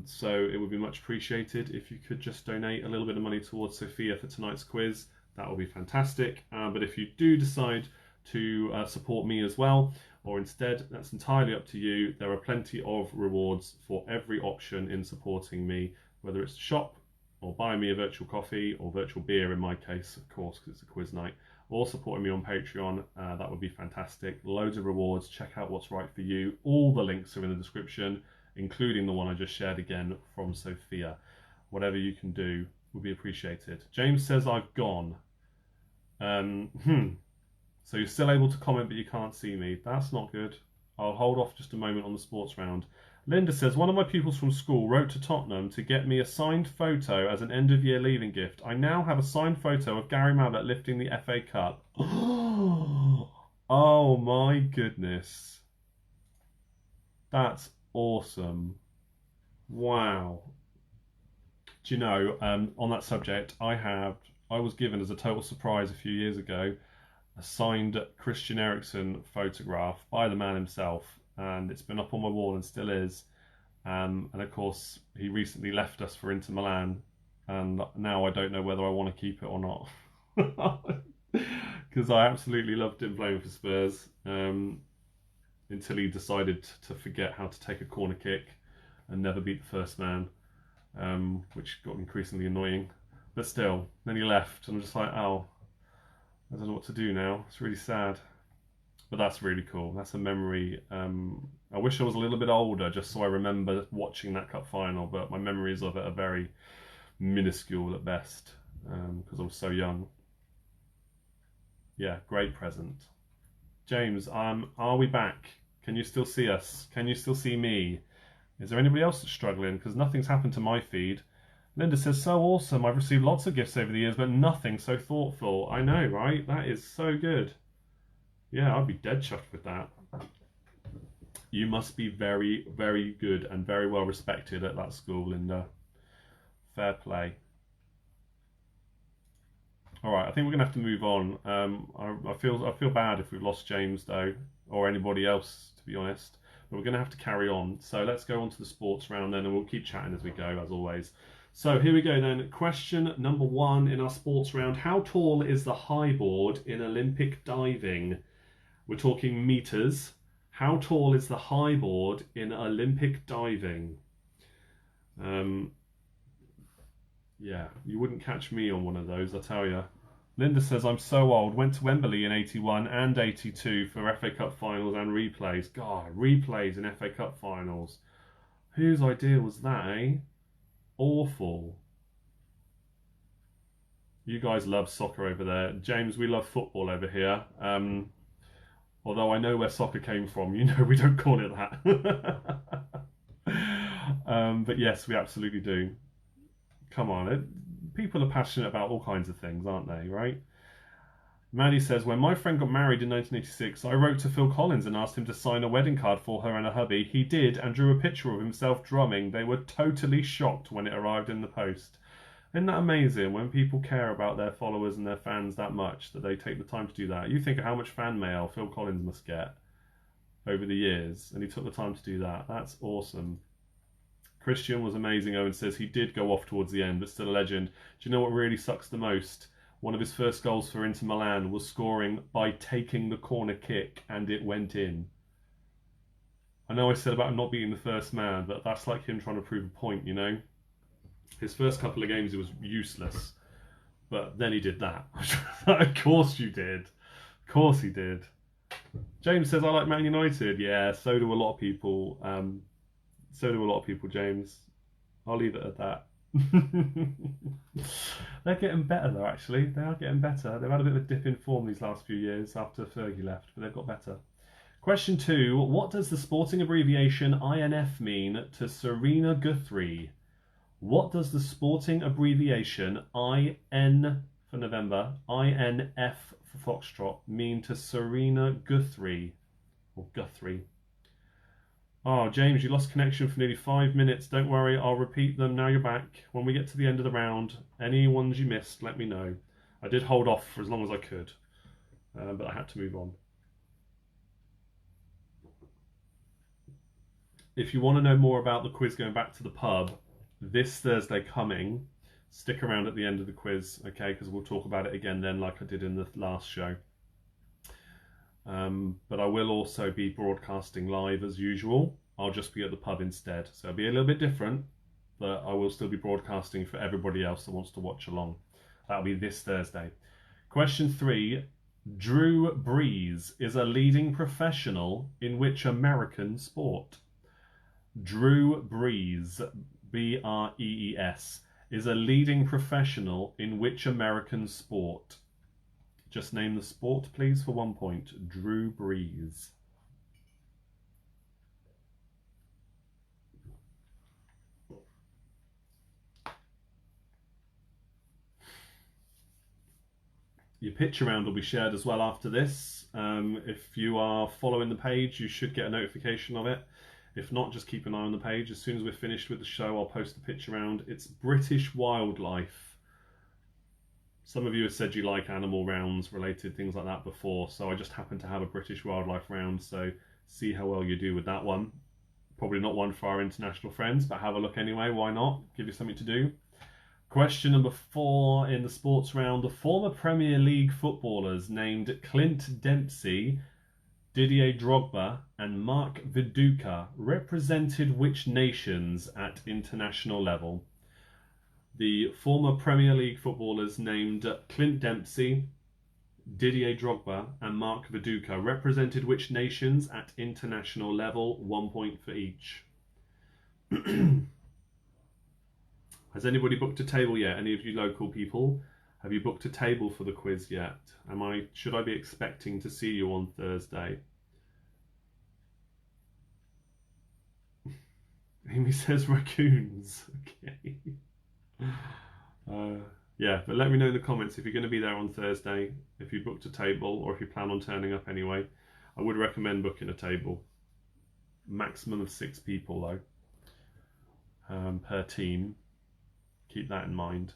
So it would be much appreciated if you could just donate a little bit of money towards Sophia for tonight's quiz. That would be fantastic. But if you do decide to support me as well, or instead, that's entirely up to you. There are plenty of rewards for every option in supporting me, whether it's shop, or buy me a virtual coffee, or virtual beer in my case, of course, because it's a quiz night, or supporting me on Patreon. That would be fantastic. Loads of rewards. Check out what's right for you. All the links are in the description, including the one I just shared again from Sophia. Whatever you can do would be appreciated. James says I've gone. So you're still able to comment, but you can't see me. That's not good. I'll hold off just a moment on the sports round. Linda says, one of my pupils from school wrote to Tottenham to get me a signed photo as an end-of-year leaving gift. I now have a signed photo of Gary Mabbott lifting the FA Cup. Oh my goodness. That's awesome. Wow. Do you know, on that subject, I was given as a total surprise a few years ago a signed Christian Eriksen photograph by the man himself, and it's been up on my wall and still is. And of course, he recently left us for Inter Milan, and now I don't know whether I want to keep it or not, because I absolutely loved him playing for Spurs until he decided to forget how to take a corner kick and never beat the first man, which got increasingly annoying. But still, then he left, and I'm just like, oh, I don't know what to do now. It's really sad. But that's really cool. That's a memory. I wish I was a little bit older just so I remember watching that cup final, but my memories of it are very minuscule at best because I was so young. Yeah, great present. James, are we back? Can you still see us? Can you still see me? Is there anybody else that's struggling? Because nothing's happened to my feed. Linda says, so awesome. I've received lots of gifts over the years, but nothing so thoughtful. I know, right? That is so good. Yeah, I'd be dead chuffed with that. You must be very, very good and very well respected at that school, Linda. Fair play. All right, I think we're gonna have to move on. I feel bad if we've lost James though, or anybody else, to be honest. But we're gonna have to carry on. So let's go on to the sports round then, and we'll keep chatting as we go, as always. So here we go then. Question number 1 in our sports round. How tall is the high board in Olympic diving? We're talking meters. How tall is the high board in Olympic diving? Yeah, you wouldn't catch me on one of those, I tell you. Linda says, I'm so old. Went to Wembley in 81 and 82 for FA Cup finals and replays. God, replays in FA Cup finals. Whose idea was that, eh? Awful. You guys love soccer over there. James, we love football over here. Although I know where soccer came from, you know we don't call it that. But yes, we absolutely do. Come on, people are passionate about all kinds of things, aren't they, right? Maddie says, when my friend got married in 1986, I wrote to Phil Collins and asked him to sign a wedding card for her and her hubby. He did and drew a picture of himself drumming. They were totally shocked when it arrived in the post. Isn't that amazing when people care about their followers and their fans that much that they take the time to do that? You think of how much fan mail Phil Collins must get over the years, and he took the time to do that. That's awesome. Christian was amazing. Owen says he did go off towards the end, but still a legend. Do you know what really sucks the most? One of his first goals for Inter Milan was scoring by taking the corner kick, and it went in. I know I said about him not being the first man, but that's like him trying to prove a point, you know? His first couple of games, he was useless. But then he did that. Of course you did. Of course he did. James says, I like Man United. Yeah, so do a lot of people. So do a lot of people, James. I'll leave it at that. They're getting better, though, actually. They are getting better. They've had a bit of a dip in form these last few years after Fergie left, but they've got better. Question 2. What does the sporting abbreviation INF mean to Serena Guthrie? What does the sporting abbreviation IN for November, INF for Foxtrot mean to Serena Guthrie? Or Guthrie? Oh, James, you lost connection for nearly 5 minutes. Don't worry, I'll repeat them now you're back. When we get to the end of the round, any ones you missed, let me know. I did hold off for as long as I could, but I had to move on. If you want to know more about the quiz going back to the pub, this Thursday coming, stick around at the end of the quiz, okay, because we'll talk about it again then like I did in the last show. But I will also be broadcasting live as usual. I'll just be at the pub instead. So it'll be a little bit different, but I will still be broadcasting for everybody else that wants to watch along. That'll be this Thursday. Question 3. Drew Brees is a leading professional in which American sport? Drew Brees, B-R-E-E-S, is a leading professional in which American sport? Just name the sport, please, for 1 point. Drew Brees. Your picture round will be shared as well after this. If you are following the page, you should get a notification of it. If not, just keep an eye on the page. As soon as we're finished with the show, I'll post the picture round. It's British wildlife. Some of you have said you like animal rounds, related things like that before, so I just happen to have a British wildlife round, so see how well you do with that one. Probably not one for our international friends, but have a look anyway, why not? Give you something to do. Question number 4 in the sports round. The former Premier League footballers named Clint Dempsey, Didier Drogba and Mark Viduka represented which nations at international level? The former Premier League footballers named Clint Dempsey, Didier Drogba and Mark Viduka represented which nations at international level? 1 point for each. Has anybody booked a table yet? Any of you local people? Have you booked a table for the quiz yet? Should I be expecting to see you on Thursday? Amy says raccoons. Okay. Yeah, but let me know in the comments if you're going to be there on Thursday, if you booked a table or if you plan on turning up anyway. I would recommend booking a table. Maximum of 6 people though, per team. Keep that in mind.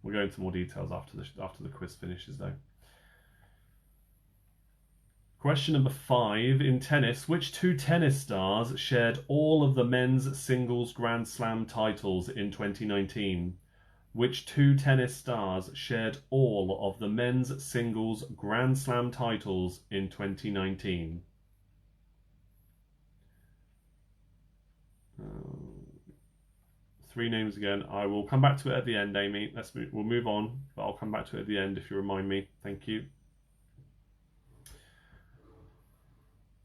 We'll go into more details after the quiz finishes though. Question number 5. In tennis, which 2 tennis stars shared all of the men's singles Grand Slam titles in 2019? Which 2 tennis stars shared all of the men's singles Grand Slam titles in 2019? 3 names again. I will come back to it at the end, Amy. We'll move on, but I'll come back to it at the end if you remind me. Thank you.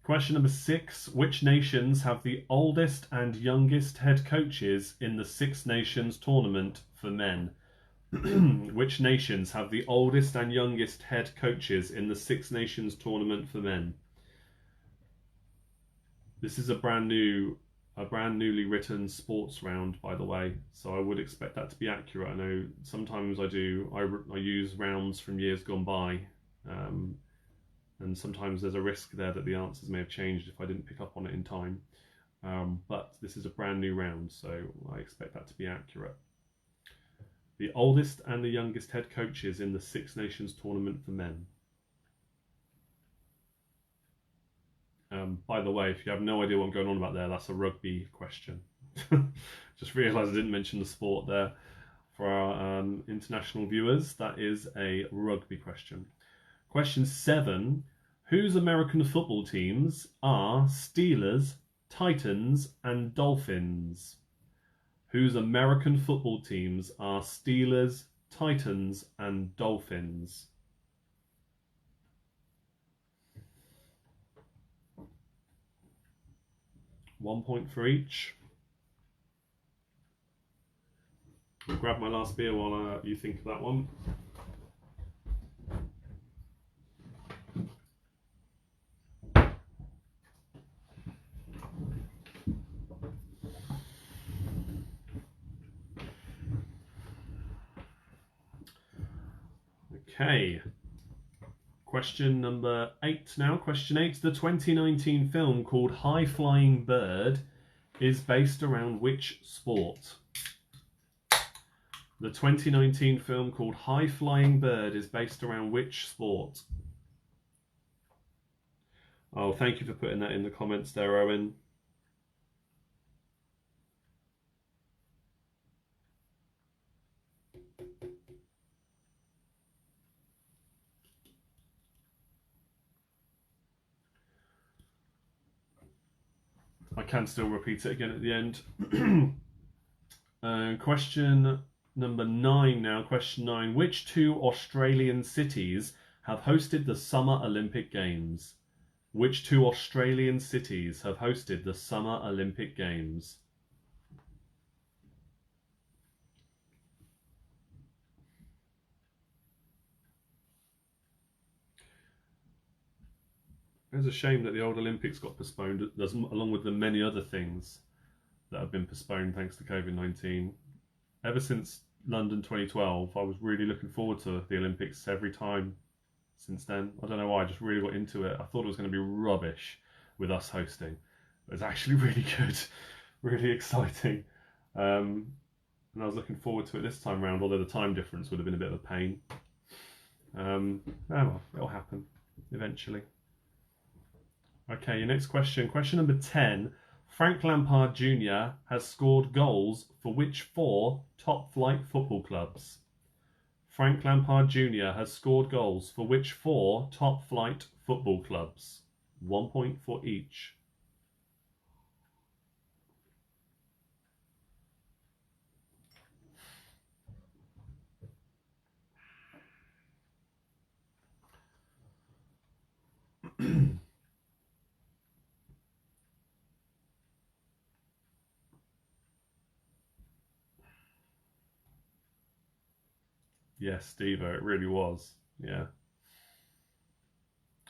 Question number 6. Which nations have the oldest and youngest head coaches in the Six Nations tournament for men? Which nations have the oldest and youngest head coaches in the Six Nations tournament for men? This is a brand newly written sports round, by the way, so I would expect that to be accurate. I know sometimes I use rounds from years gone by, and sometimes there's a risk there that the answers may have changed if I didn't pick up on it in time. But this is a brand new round, so I expect that to be accurate. The oldest and the youngest head coaches in the Six Nations tournament for men. By the way, if you have no idea what I'm going on about there, that's a rugby question. Just realised I didn't mention the sport there. For our international viewers, that is a rugby question. Question 7. Whose American football teams are Steelers, Titans and Dolphins? Whose American football teams are Steelers, Titans and Dolphins? One point for each. I'll grab my last beer while you think of that one. Okay. Question number 8 now. Question 8. The 2019 film called High Flying Bird is based around which sport? The 2019 film called High Flying Bird is based around which sport? Oh, thank you for putting that in the comments there, Owen. I can still repeat it again at the end. Question number 9 now. Question 9. Which 2 Australian cities have hosted the Summer Olympic Games? Which 2 Australian cities have hosted the Summer Olympic Games? It's a shame that the old Olympics got postponed, along with the many other things that have been postponed thanks to COVID-19. Ever since London 2012, I was really looking forward to the Olympics every time since then. I don't know why, I just really got into it. I thought it was going to be rubbish with us hosting. But it's actually really good, really exciting. And I was looking forward to it this time round, although the time difference would have been a bit of a pain. Oh well, it'll happen eventually. Okay, your next question. Question number 10. Frank Lampard Jr. has scored goals for which 4 top-flight football clubs? Frank Lampard Jr. has scored goals for which 4 top-flight football clubs? 1 point for each. Yes, Steve-o, it really was. Yeah.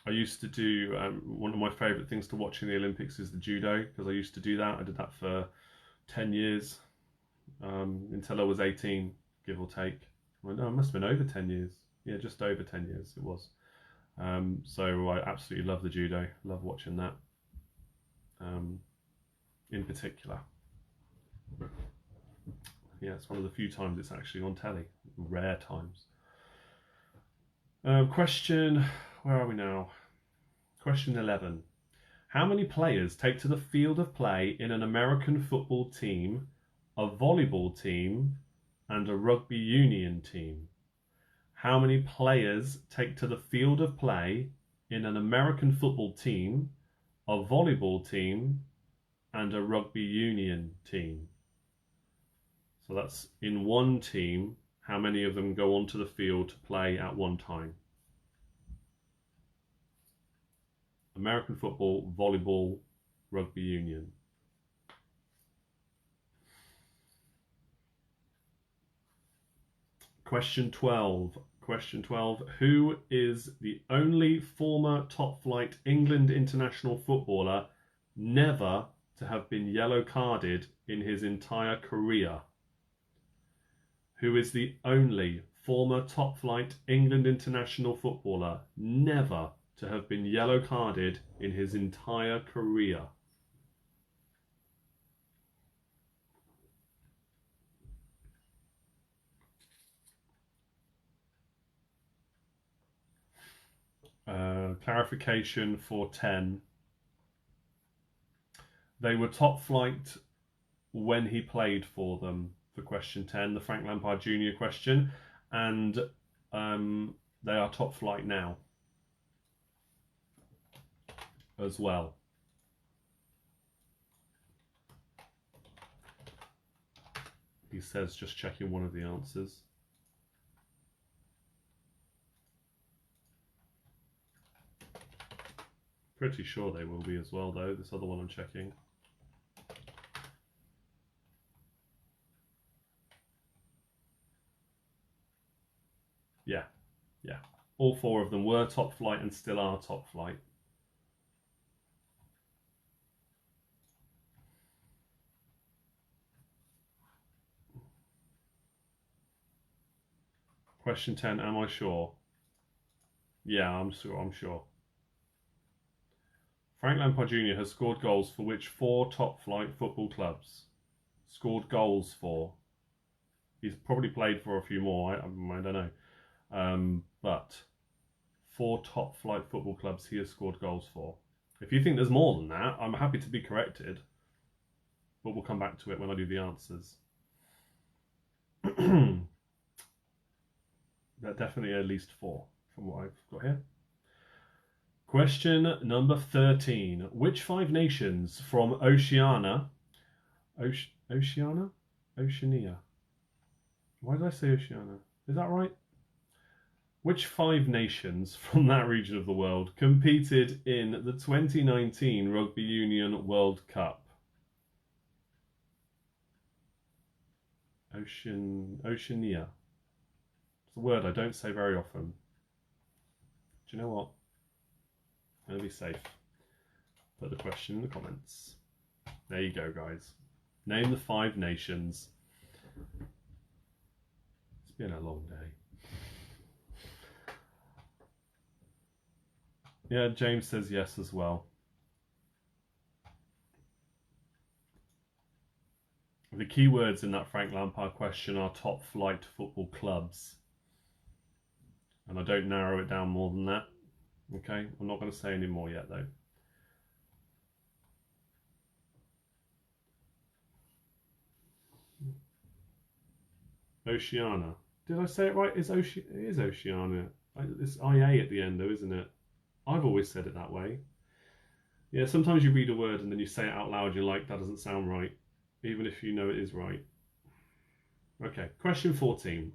I used to do, one of my favourite things to watch in the Olympics is the judo, because I used to do that. I did that for 10 years, until I was 18, give or take. Well, no, it must have been over 10 years. Yeah, just over 10 years it was. So I absolutely love the judo, love watching that, in particular. Yeah, it's one of the few times it's actually on telly, rare times. Where are we now? Question 11. How many players take to the field of play in an American football team, a volleyball team, and a rugby union team? How many players take to the field of play in an American football team, a volleyball team, and a rugby union team? So that's in one team, how many of them go onto the field to play at one time? American football, volleyball, rugby union. Question 12. Question 12. Who is the only former top flight England international footballer never to have been yellow carded in his entire career? Who is the only former top flight England international footballer never to have been yellow carded in his entire career? Clarification for 10. They were top flight when he played for them, for question 10, the Frank Lampard Jr. question, and they are top flight now as well. He says, just checking one of the answers. Pretty sure they will be as well, though. This other one I'm checking. Yeah. All four of them were top flight and still are top flight. Question 10, am I sure? Yeah, I'm sure. Frank Lampard Jr. has scored goals for which 4 top flight football clubs? Scored goals for. He's probably played for a few more, I don't know. But 4 top flight football clubs he has scored goals for. If you think there's more than that, I'm happy to be corrected. But we'll come back to it when I do the answers. There are definitely at least 4 from what I've got here. Question number 13. Which 5 nations from Oceania? Oceania? Why did I say Oceania? Is that right? Which 5 nations from that region of the world competed in the 2019 Rugby Union World Cup? Oceania. It's a word I don't say very often. Do you know what? I'm going to be safe. Put the question in the comments. There you go, guys. Name the 5 nations. It's been a long day. Yeah, James says yes as well. The key words in that Frank Lampard question are top flight football clubs. And I don't narrow it down more than that. Okay, I'm not going to say any more yet though. Oceania. Did I say it right? It is Oceania. It's IA at the end though, isn't it? I've always said it that way. Yeah, sometimes you read a word and then you say it out loud, you're like, that doesn't sound right, even if you know it is right. Okay, question 14.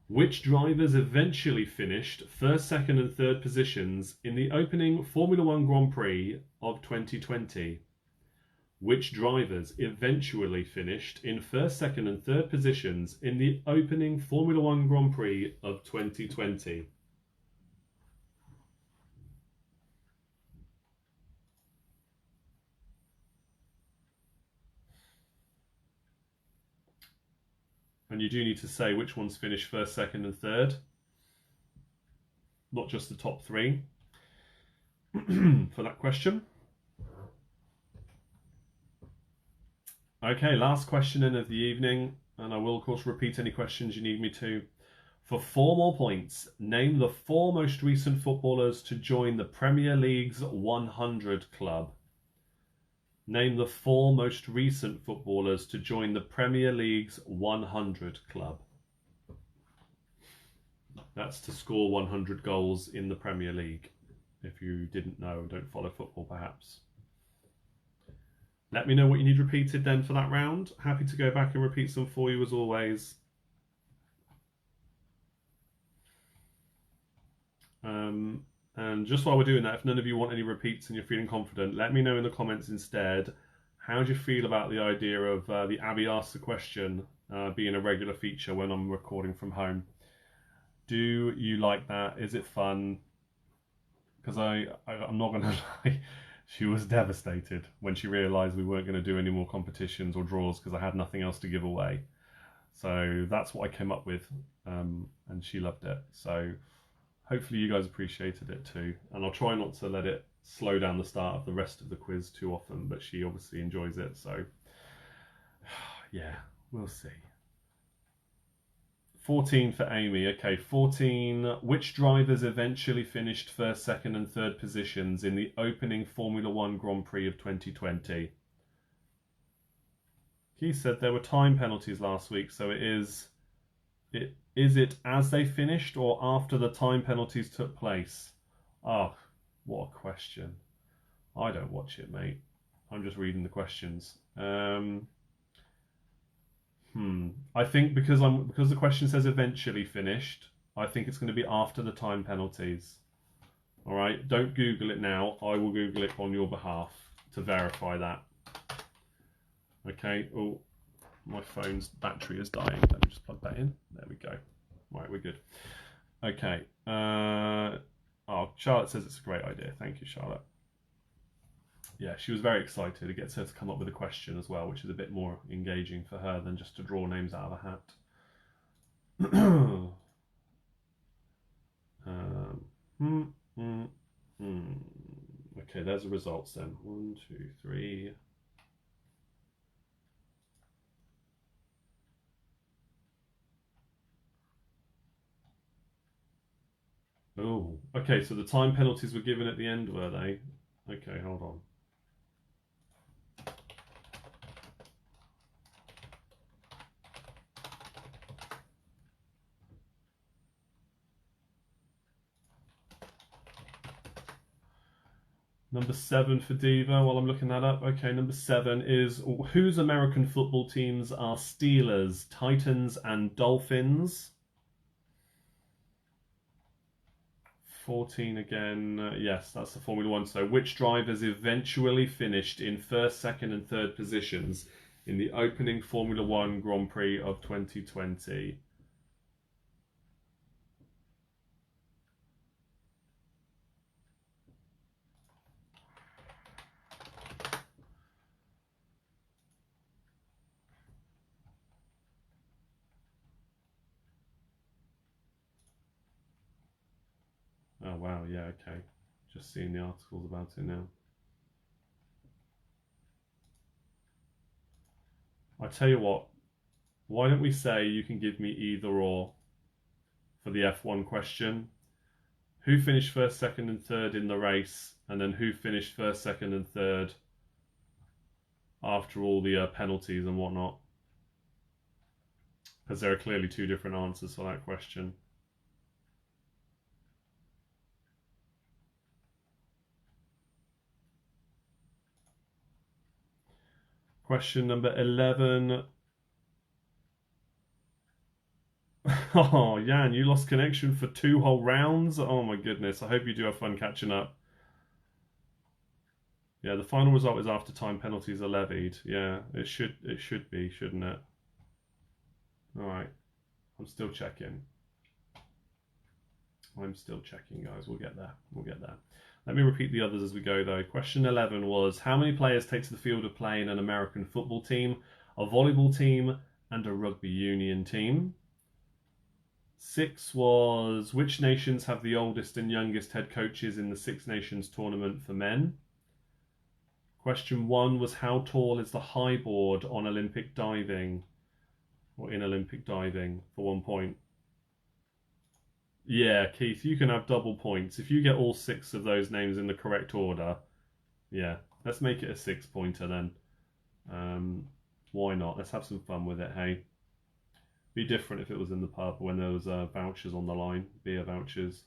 Which drivers eventually finished first, second and third positions in the opening Formula One Grand Prix of 2020? Which drivers eventually finished in first, second and third positions in the opening Formula One Grand Prix of 2020? And you do need to say which ones finished first, second and third. Not just the top 3 for that question. Okay, last question in of the evening. And I will, of course, repeat any questions you need me to. For 4 more points, name the 4 most recent footballers to join the Premier League's 100 Club. Name the 4 most recent footballers to join the Premier League's 100 Club. That's to score 100 goals in the Premier League. If you didn't know, don't follow football perhaps. Let me know what you need repeated then for that round. Happy to go back and repeat some for you as always. And just while we're doing that, if none of you want any repeats and you're feeling confident, let me know in the comments instead. How do you feel about the idea of the Abby asks a question being a regular feature when I'm recording from home. Do you like that? Is it fun? Because I'm not going to lie, she was devastated when she realised we weren't going to do any more competitions or draws because I had nothing else to give away. So that's what I came up with, and she loved it. So hopefully you guys appreciated it too. And I'll try not to let it slow down the start of the rest of the quiz too often, but she obviously enjoys it. So yeah, we'll see. 14 for Amy. Okay, 14. Which drivers eventually finished first, second, and third positions in the opening Formula One Grand Prix of 2020? He said there were time penalties last week, so is it as they finished or after the time penalties took place? Oh, what a question. I don't watch it, mate. I'm just reading the questions. I think because the question says eventually finished, I think it's going to be after the time penalties. All right, don't Google it now. I will Google it on your behalf to verify that. Okay. Oh, my phone's battery is dying. Let me just plug that in. There we go. Right, we're good. Okay. Oh, Charlotte says it's a great idea. Thank you, Charlotte. Yeah, she was very excited. It gets her to come up with a question as well, which is a bit more engaging for her than just to draw names out of a hat. Okay, there's the results then. 1, 2, 3. Oh, okay, so the time penalties were given at the end, were they? Okay, hold on. Number 7 for Diva, while I'm looking that up. Okay, number 7 is whose American football teams are Steelers, Titans, and Dolphins? 14 again. Yes, that's the Formula One. So, which drivers eventually finished in first, second, and third positions in the opening Formula One Grand Prix of 2020? Oh, wow. Yeah, okay. Just seeing the articles about it now. I tell you what, why don't we say you can give me either or for the F1 question? Who finished first, second, and third in the race, and then who finished first, second, and third after all the penalties and whatnot? Because there are clearly two different answers for that question. Question number 11. Oh, Jan, you lost connection for 2 whole rounds? Oh my goodness, I hope you do have fun catching up. Yeah, the final result is after time penalties are levied. Yeah, it should be, shouldn't it? Alright, I'm still checking. I'm still checking, guys. We'll get there. We'll get there. Let me repeat the others as we go, though. Question 11 was, how many players take to the field of play in an American football team, a volleyball team, and a rugby union team? 6 was, which nations have the oldest and youngest head coaches in the Six Nations tournament for men? Question 1 was, how tall is the high board on Olympic diving, or in Olympic diving, for 1 point? Yeah, Keith, you can have double points. If you get all 6 of those names in the correct order, yeah, let's make it a 6-pointer then. Why not? Let's have some fun with it, hey? Be different if it was in the pub when there was vouchers on the line, beer vouchers.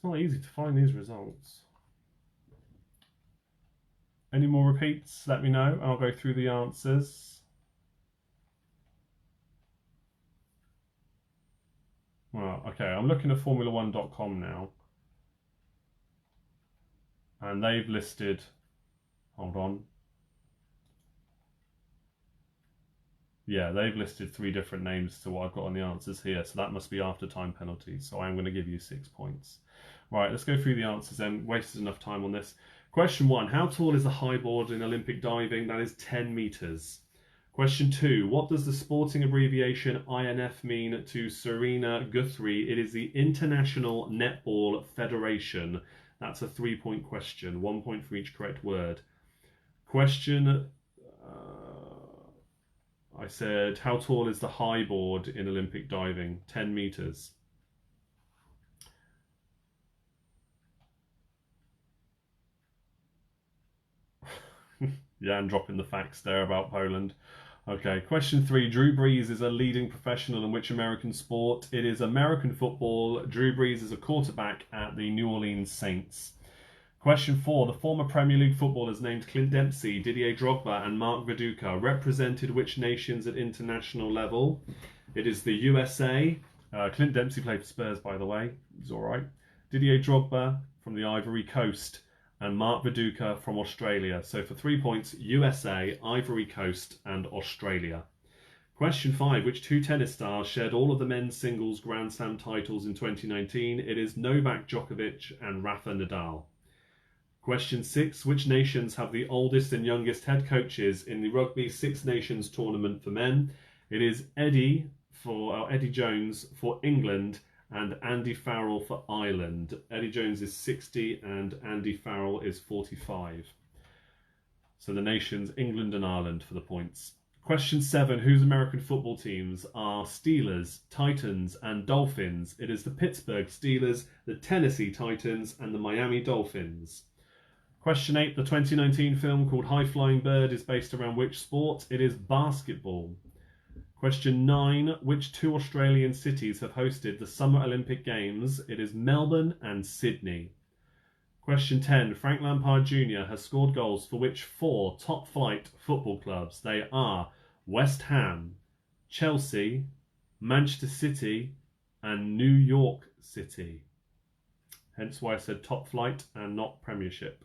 It's not easy to find these results. Any more repeats? Let me know. I'll go through the answers. Well, okay, I'm looking at Formula1.com now. And they've listed, hold on. Yeah, they've listed 3 different names to what I've got on the answers here. So that must be after time penalties. So I'm going to give you 6 points. Right, let's go through the answers then. Wasted enough time on this. Question 1. How tall is the high board in Olympic diving? That is 10 meters. Question 2. What does the sporting abbreviation INF mean to Serena Guthrie? It is the International Netball Federation. That's a 3-point question. 1 point for each correct word. Question... I said, how tall is the high board in Olympic diving? 10 meters. Yeah, and dropping the facts there about Poland. Okay, question 3. Drew Brees is a leading professional in which American sport? It is American football. Drew Brees is a quarterback at the New Orleans Saints. Question 4. The former Premier League footballers named Clint Dempsey, Didier Drogba and Mark Viduka represented which nations at international level? It is the USA. Clint Dempsey played for Spurs, by the way. He's all right. Didier Drogba from the Ivory Coast and Mark Viduka from Australia. So for 3 points, USA, Ivory Coast and Australia. Question 5. Which 2 tennis stars shared all of the men's singles Grand Slam titles in 2019? It is Novak Djokovic and Rafa Nadal. Question 6. Which nations have the oldest and youngest head coaches in the Rugby Six Nations tournament for men? It is Eddie Jones for England and Andy Farrell for Ireland. Eddie Jones is 60 and Andy Farrell is 45. So the nations England and Ireland for the points. Question 7. Whose American football teams are Steelers, Titans and Dolphins? It is the Pittsburgh Steelers, the Tennessee Titans and the Miami Dolphins. Question 8. The 2019 film called High Flying Bird is based around which sport? It is basketball. Question 9. Which 2 Australian cities have hosted the Summer Olympic Games? It is Melbourne and Sydney. Question 10. Frank Lampard Jr. has scored goals for which 4 top-flight football clubs? They are West Ham, Chelsea, Manchester City and New York City. Hence why I said top flight and not Premiership.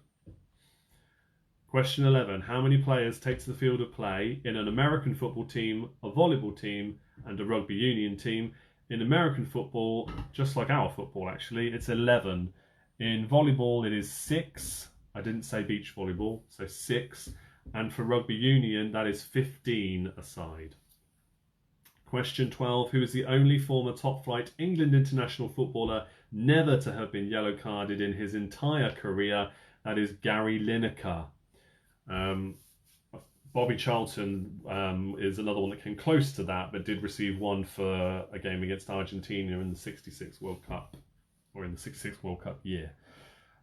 Question 11. How many players take to the field of play in an American football team, a volleyball team, and a rugby union team? In American football, just like our football actually, it's 11. In volleyball, it is 6. I didn't say beach volleyball, so 6. And for rugby union, that is 15 aside. Question 12. Who is the only former top-flight England international footballer never to have been yellow-carded in his entire career? That is Gary Lineker. Bobby Charlton is another one that came close to that, but did receive one for a game against Argentina in the 66 World Cup, or in the 66 World Cup year.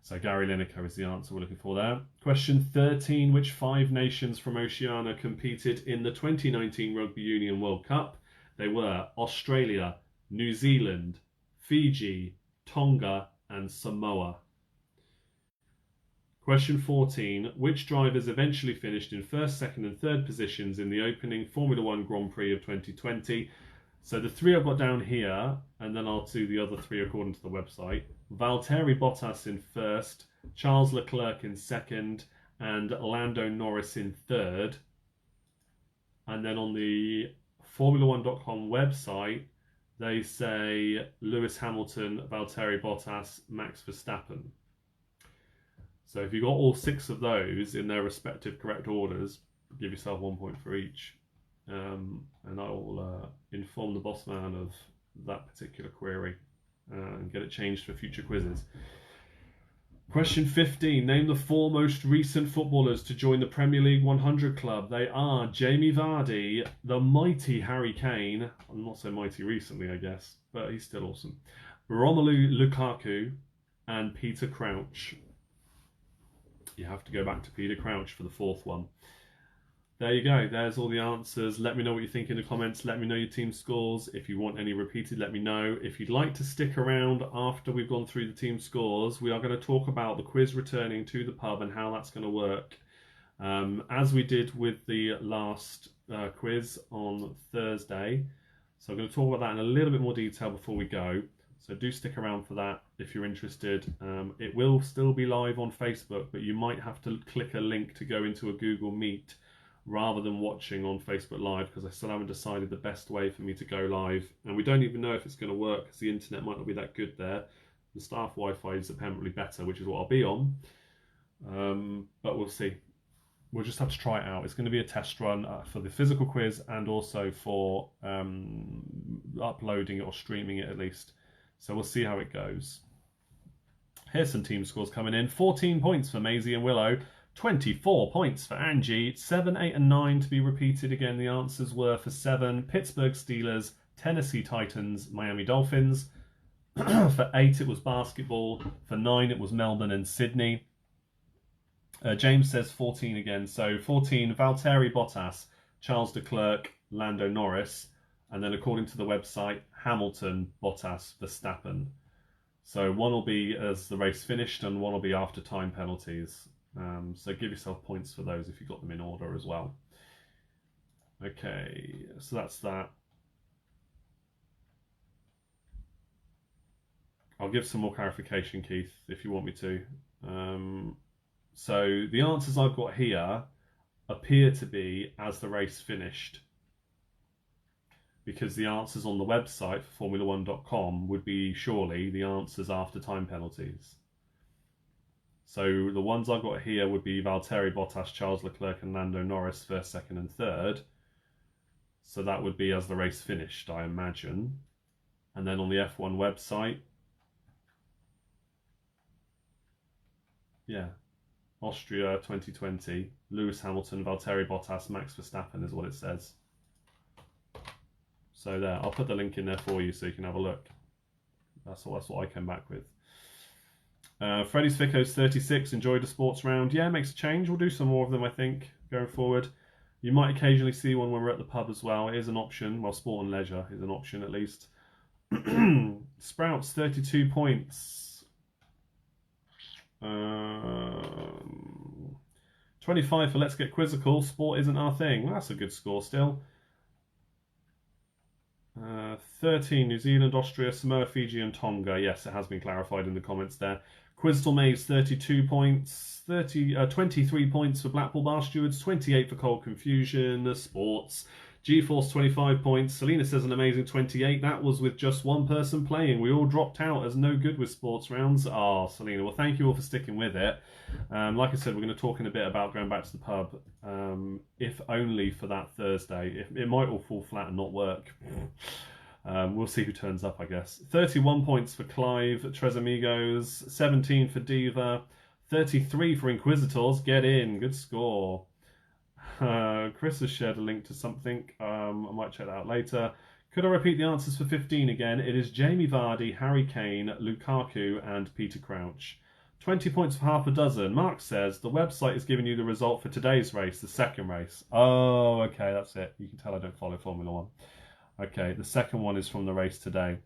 So Gary Lineker is the answer we're looking for there. Question 13. Which 5 nations from Oceania competed in the 2019 Rugby Union World Cup? They were Australia, New Zealand, Fiji, Tonga and Samoa. Question 14. Which drivers eventually finished in 1st, 2nd and 3rd positions in the opening Formula 1 Grand Prix of 2020? So the 3 I've got down here, and then I'll do the other 3 according to the website. Valtteri Bottas in 1st, Charles Leclerc in 2nd, and Lando Norris in 3rd. And then on the Formula1.com website, they say Lewis Hamilton, Valtteri Bottas, Max Verstappen. So if you got all 6 of those in their respective correct orders, give yourself 1 point for each. And I will inform the boss man of that particular query and get it changed for future quizzes. Question 15. Name the 4 most recent footballers to join the Premier League 100 club. They are Jamie Vardy, the mighty Harry Kane, not so mighty recently I guess, but he's still awesome, Romelu Lukaku and Peter Crouch. You have to go back to Peter Crouch for the 4th one. there you go. There's all the answers. Let me know what you think in the comments. Let me know your team scores. If you want any repeated, let me know. If you'd like to stick around after we've gone through the team scores, we are going to talk about the quiz returning to the pub and how that's going to work. As we did with the last quiz on Thursday. So I'm going to talk about that in a little bit more detail before we go. So do stick around for that if you're interested. It will still be live on Facebook, but you might have to click a link to go into a Google Meet rather than watching on Facebook Live, because I still haven't decided the best way for me to go live. And we don't even know if it's going to work because the internet might not be that good there. The staff Wi-Fi is apparently better, which is what I'll be on. But we'll see. We'll just have to try it out. It's going to be a test run for the physical quiz and also for uploading it or streaming it at least. So we'll see how it goes. Here's some team scores coming in. 14 points for Maisie and Willow. 24 points for Angie. 7, 8 and 9 to be repeated again. The answers were for 7, Pittsburgh Steelers, Tennessee Titans, Miami Dolphins. For 8 it was basketball. For 9 it was Melbourne and Sydney. James says 14 again. So 14, Valtteri Bottas, Charles Leclerc, Lando Norris. And then according to the website, Hamilton, Bottas, Verstappen. So one will be as the race finished and one will be after time penalties. So give yourself points for those if you got them in order as well. Okay, so that's that. I'll give some more clarification, Keith, if you want me to. So the answers I've got here appear to be as the race finished, because the answers on the website for Formula1.com would be surely the answers after time penalties. So the ones I've got here would be Valtteri Bottas, Charles Leclerc and Lando Norris first, second and third. So that would be as the race finished, I imagine. And then on the F1 website, yeah, Austria 2020, Lewis Hamilton, Valtteri Bottas, Max Verstappen is what it says. So there, I'll put the link in there for you so you can have a look. That's what I came back with. Freddy's Ficko's 36, enjoyed a sports round. Yeah, makes a change. We'll do some more of them, I think, going forward. You might occasionally see one when we're at the pub as well. It is an option. Well, sport and leisure is an option at least. Sprouts, 32 points. 25 for Let's Get Quizzical. Sport isn't our thing. That's a good score still. 13, New Zealand, Austria, Samoa, Fiji and Tonga. Yes, it has been clarified in the comments there. Quizdle Maze, 32 points. 23 points for Blackpool Bar Stewards, 28 for Cold Confusion. Sports, GeForce 25 points. Selena says an amazing 28. That was with just one person playing. We all dropped out as no good with sports rounds. Oh, Selena, well, thank you all for sticking with it. Like I said, we're going to talk in a bit about going back to the pub, if only for that Thursday. It might all fall flat and not work. We'll see who turns up, I guess. 31 points for Clive, Tresamigos. 17 for Diva. 33 for Inquisitors. Get in. Good score. Chris has shared a link to something. I might check that out later. Could I repeat the answers for 15 again? It is Jamie Vardy, Harry Kane, Lukaku and Peter Crouch. 20 points for half a dozen. Mark says the website is giving you the result for today's race, the second race. Oh, okay, that's it. You can tell I don't follow Formula 1. Okay, the second one is from the race today.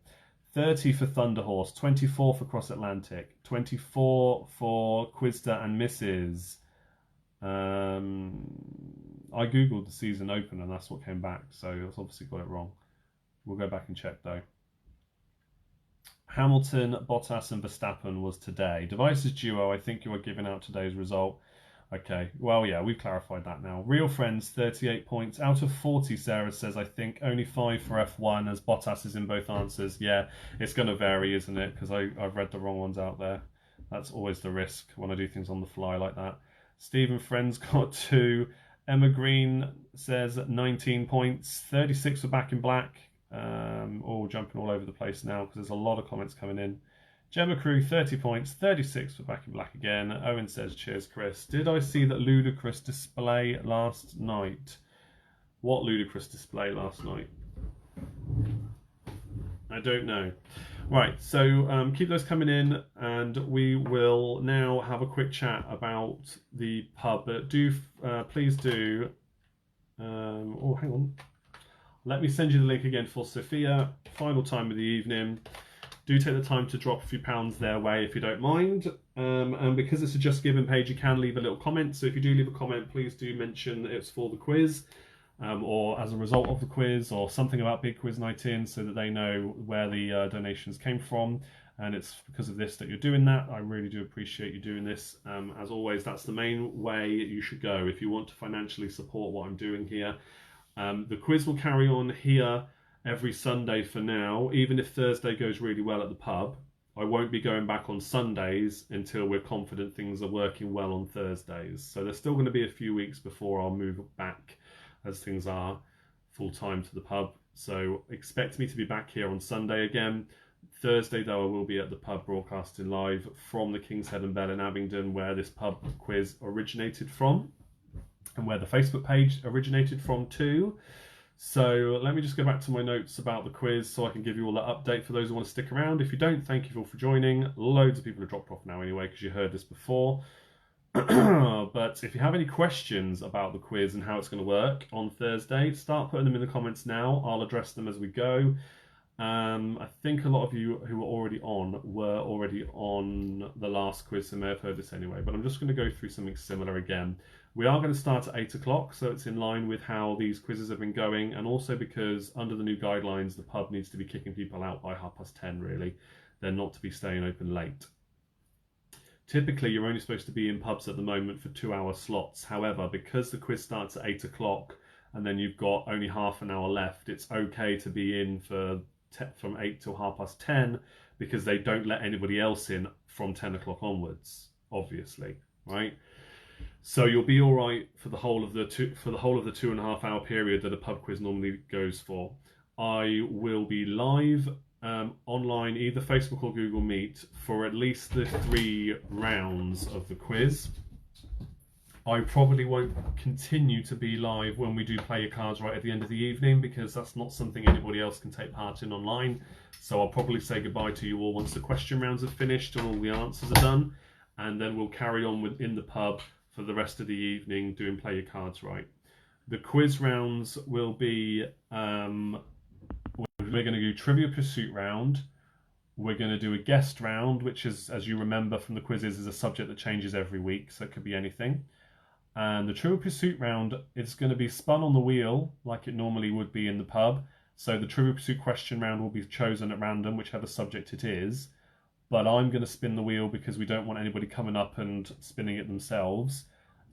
30 for Thunderhorse, 24 for Cross Atlantic, 24 for Quizda and Mrs. I googled the season open and that's what came back, so I've obviously got it wrong. We'll go back and check though. Hamilton, Bottas and Verstappen was today. Devices Duo, I think you are giving out today's result. Okay, well, yeah, we've clarified that now. Real Friends, 38 points. Out of 40, Sarah says, I think only 5 for F1 as Bottas is in both answers. Yeah, it's going to vary, isn't it? Because I've read the wrong ones out there. That's always the risk when I do things on the fly like that. Stephen Friends got 2. Emma Green says 19 points. 36 for Back in Black. All jumping all over the place now because there's a lot of comments coming in. Gemma Crew, 30 points, 36 for Back in Black again. Owen says, cheers, Chris. Did I see that ludicrous display last night? What ludicrous display last night? I don't know. Right, so keep those coming in and we will now have a quick chat about the pub. But please do Oh, hang on. Let me send you the link again for Sophia. Final time of the evening. Do take the time to drop a few pounds their way if you don't mind. And because it's a Just Giving page, you can leave a little comment. So if you do leave a comment, please do mention that it's for the quiz, or as a result of the quiz, or something about BigQuizNightIn, so that they know where the donations came from. And it's because of this that you're doing that. I really do appreciate you doing this. As always, that's the main way you should go if you want to financially support what I'm doing here. The quiz will carry on here every Sunday for now, even if Thursday goes really well at the pub. I won't be going back on Sundays until we're confident things are working well on Thursdays. So there's still going to be a few weeks before I'll move back as things are full time to the pub. So expect me to be back here on Sunday again. Thursday, though, I will be at the pub broadcasting live from the King's Head and Bell in Abingdon, where this pub quiz originated from and where the Facebook page originated from too. So let me just go back to my notes about the quiz so I can give you all that update for those who want to stick around. If you don't, thank you all for joining. Loads of people have dropped off now anyway because you heard this before. But if you have any questions about the quiz and how it's going to work on Thursday, start putting them in the comments now. I'll address them as we go. I think a lot of you who were already on the last quiz, so may have heard this anyway, but I'm just going to go through something similar again. We are going to start at 8 o'clock, so it's in line with how these quizzes have been going, and also because under the new guidelines, the pub needs to be kicking people out by 10:30, really. They're not to be staying open late. Typically, you're only supposed to be in pubs at the moment for 2-hour slots. However, because the quiz starts at 8 o'clock, and then you've got only half an hour left, it's okay to be in from 8 till 10:30, because they don't let anybody else in from 10 o'clock onwards, obviously, right? So you'll be all right for the whole of the 2.5 hour period that a pub quiz normally goes for. I will be live online, either Facebook or Google Meet, for at least the 3 rounds of the quiz. I probably won't continue to be live when we do play your cards right at the end of the evening, because that's not something anybody else can take part in online. So I'll probably say goodbye to you all once the question rounds are finished and all the answers are done, and then we'll carry on in the pub for the rest of the evening doing play your cards right. The quiz rounds will be, we're going to do Trivia Pursuit round. We're going to do a guest round, which is, as you remember from the quizzes, is a subject that changes every week, so it could be anything. And the Trivial Pursuit round is going to be spun on the wheel like it normally would be in the pub. So the Trivial Pursuit question round will be chosen at random, whichever subject it is. But I'm going to spin the wheel because we don't want anybody coming up and spinning it themselves.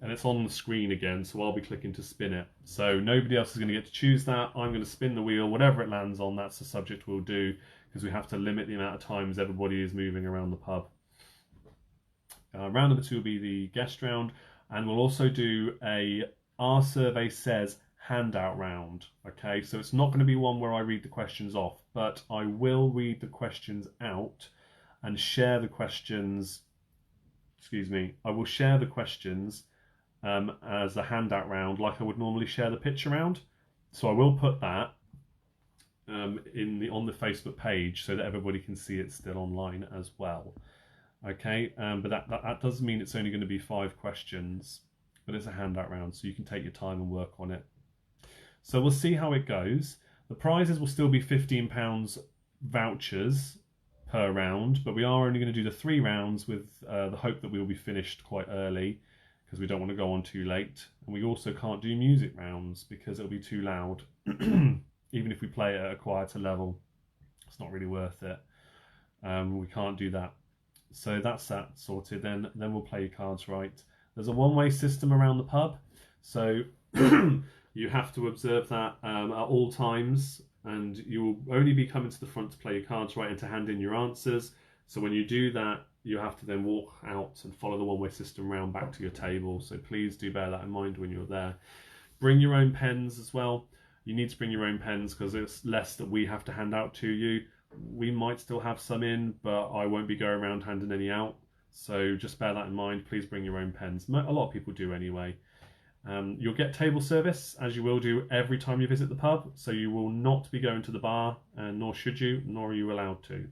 And it's on the screen again, so I'll be clicking to spin it. So nobody else is going to get to choose that. I'm going to spin the wheel. Whatever it lands on, that's the subject we'll do, because we have to limit the amount of times everybody is moving around the pub. Round number 2 will be the guest round. And we'll also do a Our Survey Says handout round. Okay, so it's not going to be one where I read the questions off, but I will read the questions out and share the questions. I will share the questions as a handout round, like I would normally share the picture round. So I will put that on the Facebook page so that everybody can see it still online as well. Okay, but that does mean it's only going to be 5 questions, but it's a handout round, so you can take your time and work on it. So we'll see how it goes. The prizes will still be £15 vouchers per round, but we are only going to do the 3 rounds with the hope that we will be finished quite early, because we don't want to go on too late. And we also can't do music rounds because it'll be too loud. Even if we play it at a quieter level, it's not really worth it. We can't do that. So that's that sorted. Then we'll play your cards right. There's a one-way system around the pub, so you have to observe that at all times, and you will only be coming to the front to play your cards right and to hand in your answers. So when you do that, you have to then walk out and follow the one-way system round back to your table. So please do bear that in mind when you're there. Bring your own pens as well. You need to bring your own pens because it's less that we have to hand out to you. We might still have some in, but I won't be going around handing any out. So just bear that in mind. Please bring your own pens. A lot of people do anyway. You'll get table service, as you will do every time you visit the pub. So you will not be going to the bar, and nor should you, nor are you allowed to.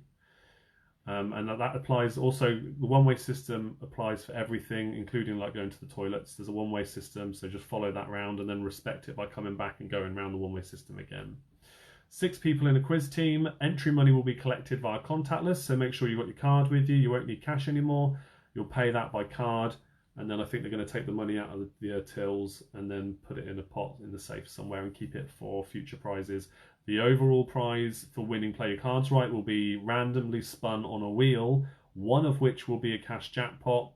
And that applies also, the one-way system applies for everything, including like going to the toilets. There's a one-way system, so just follow that round and then respect it by coming back and going around the one-way system again. 6 people in a quiz team. Entry money will be collected via contactless, so make sure you've got your card with you. You won't need cash anymore. You'll pay that by card, and then I think they're going to take the money out of the tills and then put it in a pot in the safe somewhere and keep it for future prizes. The overall prize for winning Play Your Cards Right will be randomly spun on a wheel, one of which will be a cash jackpot,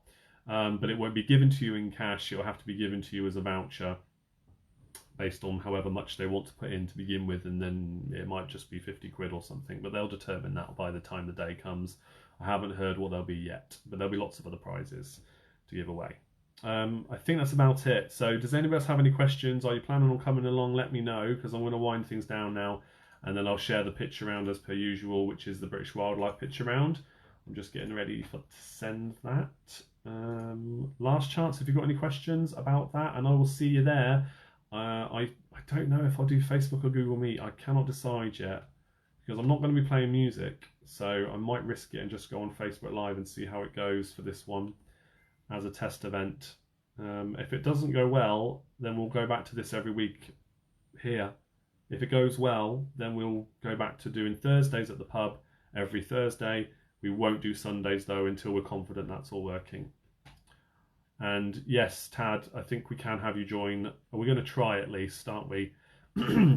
but it won't be given to you in cash. It'll have to be given to you as a voucher based on however much they want to put in to begin with, and then it might just be 50 quid or something, but they'll determine that by the time the day comes. I haven't heard what they'll be yet, but there'll be lots of other prizes to give away. I think that's about it. So does anybody else have any questions? Are you planning on coming along? Let me know, because I'm going to wind things down now, and then I'll share the picture round as per usual, which is the British Wildlife picture round. I'm just getting ready to send that. Last chance if you've got any questions about that, and I will see you there. I don't know if I'll do Facebook or Google Meet. I cannot decide yet, because I'm not going to be playing music, so I might risk it and just go on Facebook Live and see how it goes for this one as a test event. If it doesn't go well, then we'll go back to this every week here. If it goes well, then we'll go back to doing Thursdays at the pub every Thursday. We won't do Sundays though until we're confident that's all working. And yes, Tad, I think we can have you join. We're going to try at least, aren't we?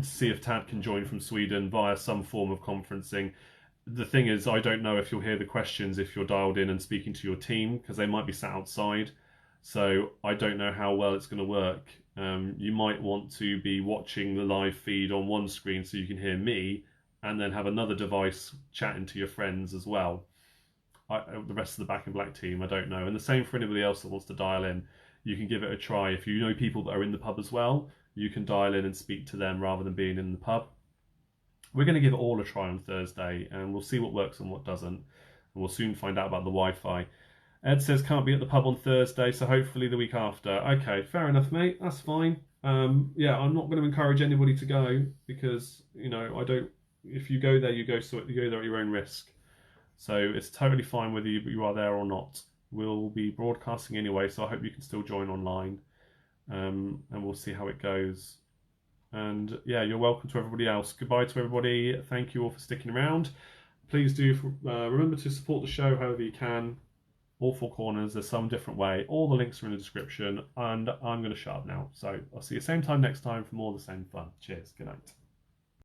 See if Tad can join from Sweden via some form of conferencing. The thing is, I don't know if you'll hear the questions if you're dialed in and speaking to your team, because they might be sat outside. So I don't know how well it's going to work. You might want to be watching the live feed on one screen so you can hear me, and then have another device chatting to your friends as well. The rest of the Back in Black team, I don't know. And the same for anybody else that wants to dial in. You can give it a try. If you know people that are in the pub as well, you can dial in and speak to them rather than being in the pub. We're going to give it all a try on Thursday, and we'll see what works and what doesn't. And we'll soon find out about the Wi-Fi. Ed says can't be at the pub on Thursday, so hopefully the week after. Okay, fair enough, mate. That's fine. Yeah, I'm not going to encourage anybody to go, because I don't. If you go there, you go there at your own risk. So it's totally fine whether you are there or not. We'll be broadcasting anyway, so I hope you can still join online, and we'll see how it goes. And yeah, you're welcome to everybody else. Goodbye to everybody. Thank you all for sticking around. Please do remember to support the show however you can. All 4 corners, there's some different way. All the links are in the description, and I'm going to shut up now. So I'll see you same time next time for more of the same fun. Cheers. Good night.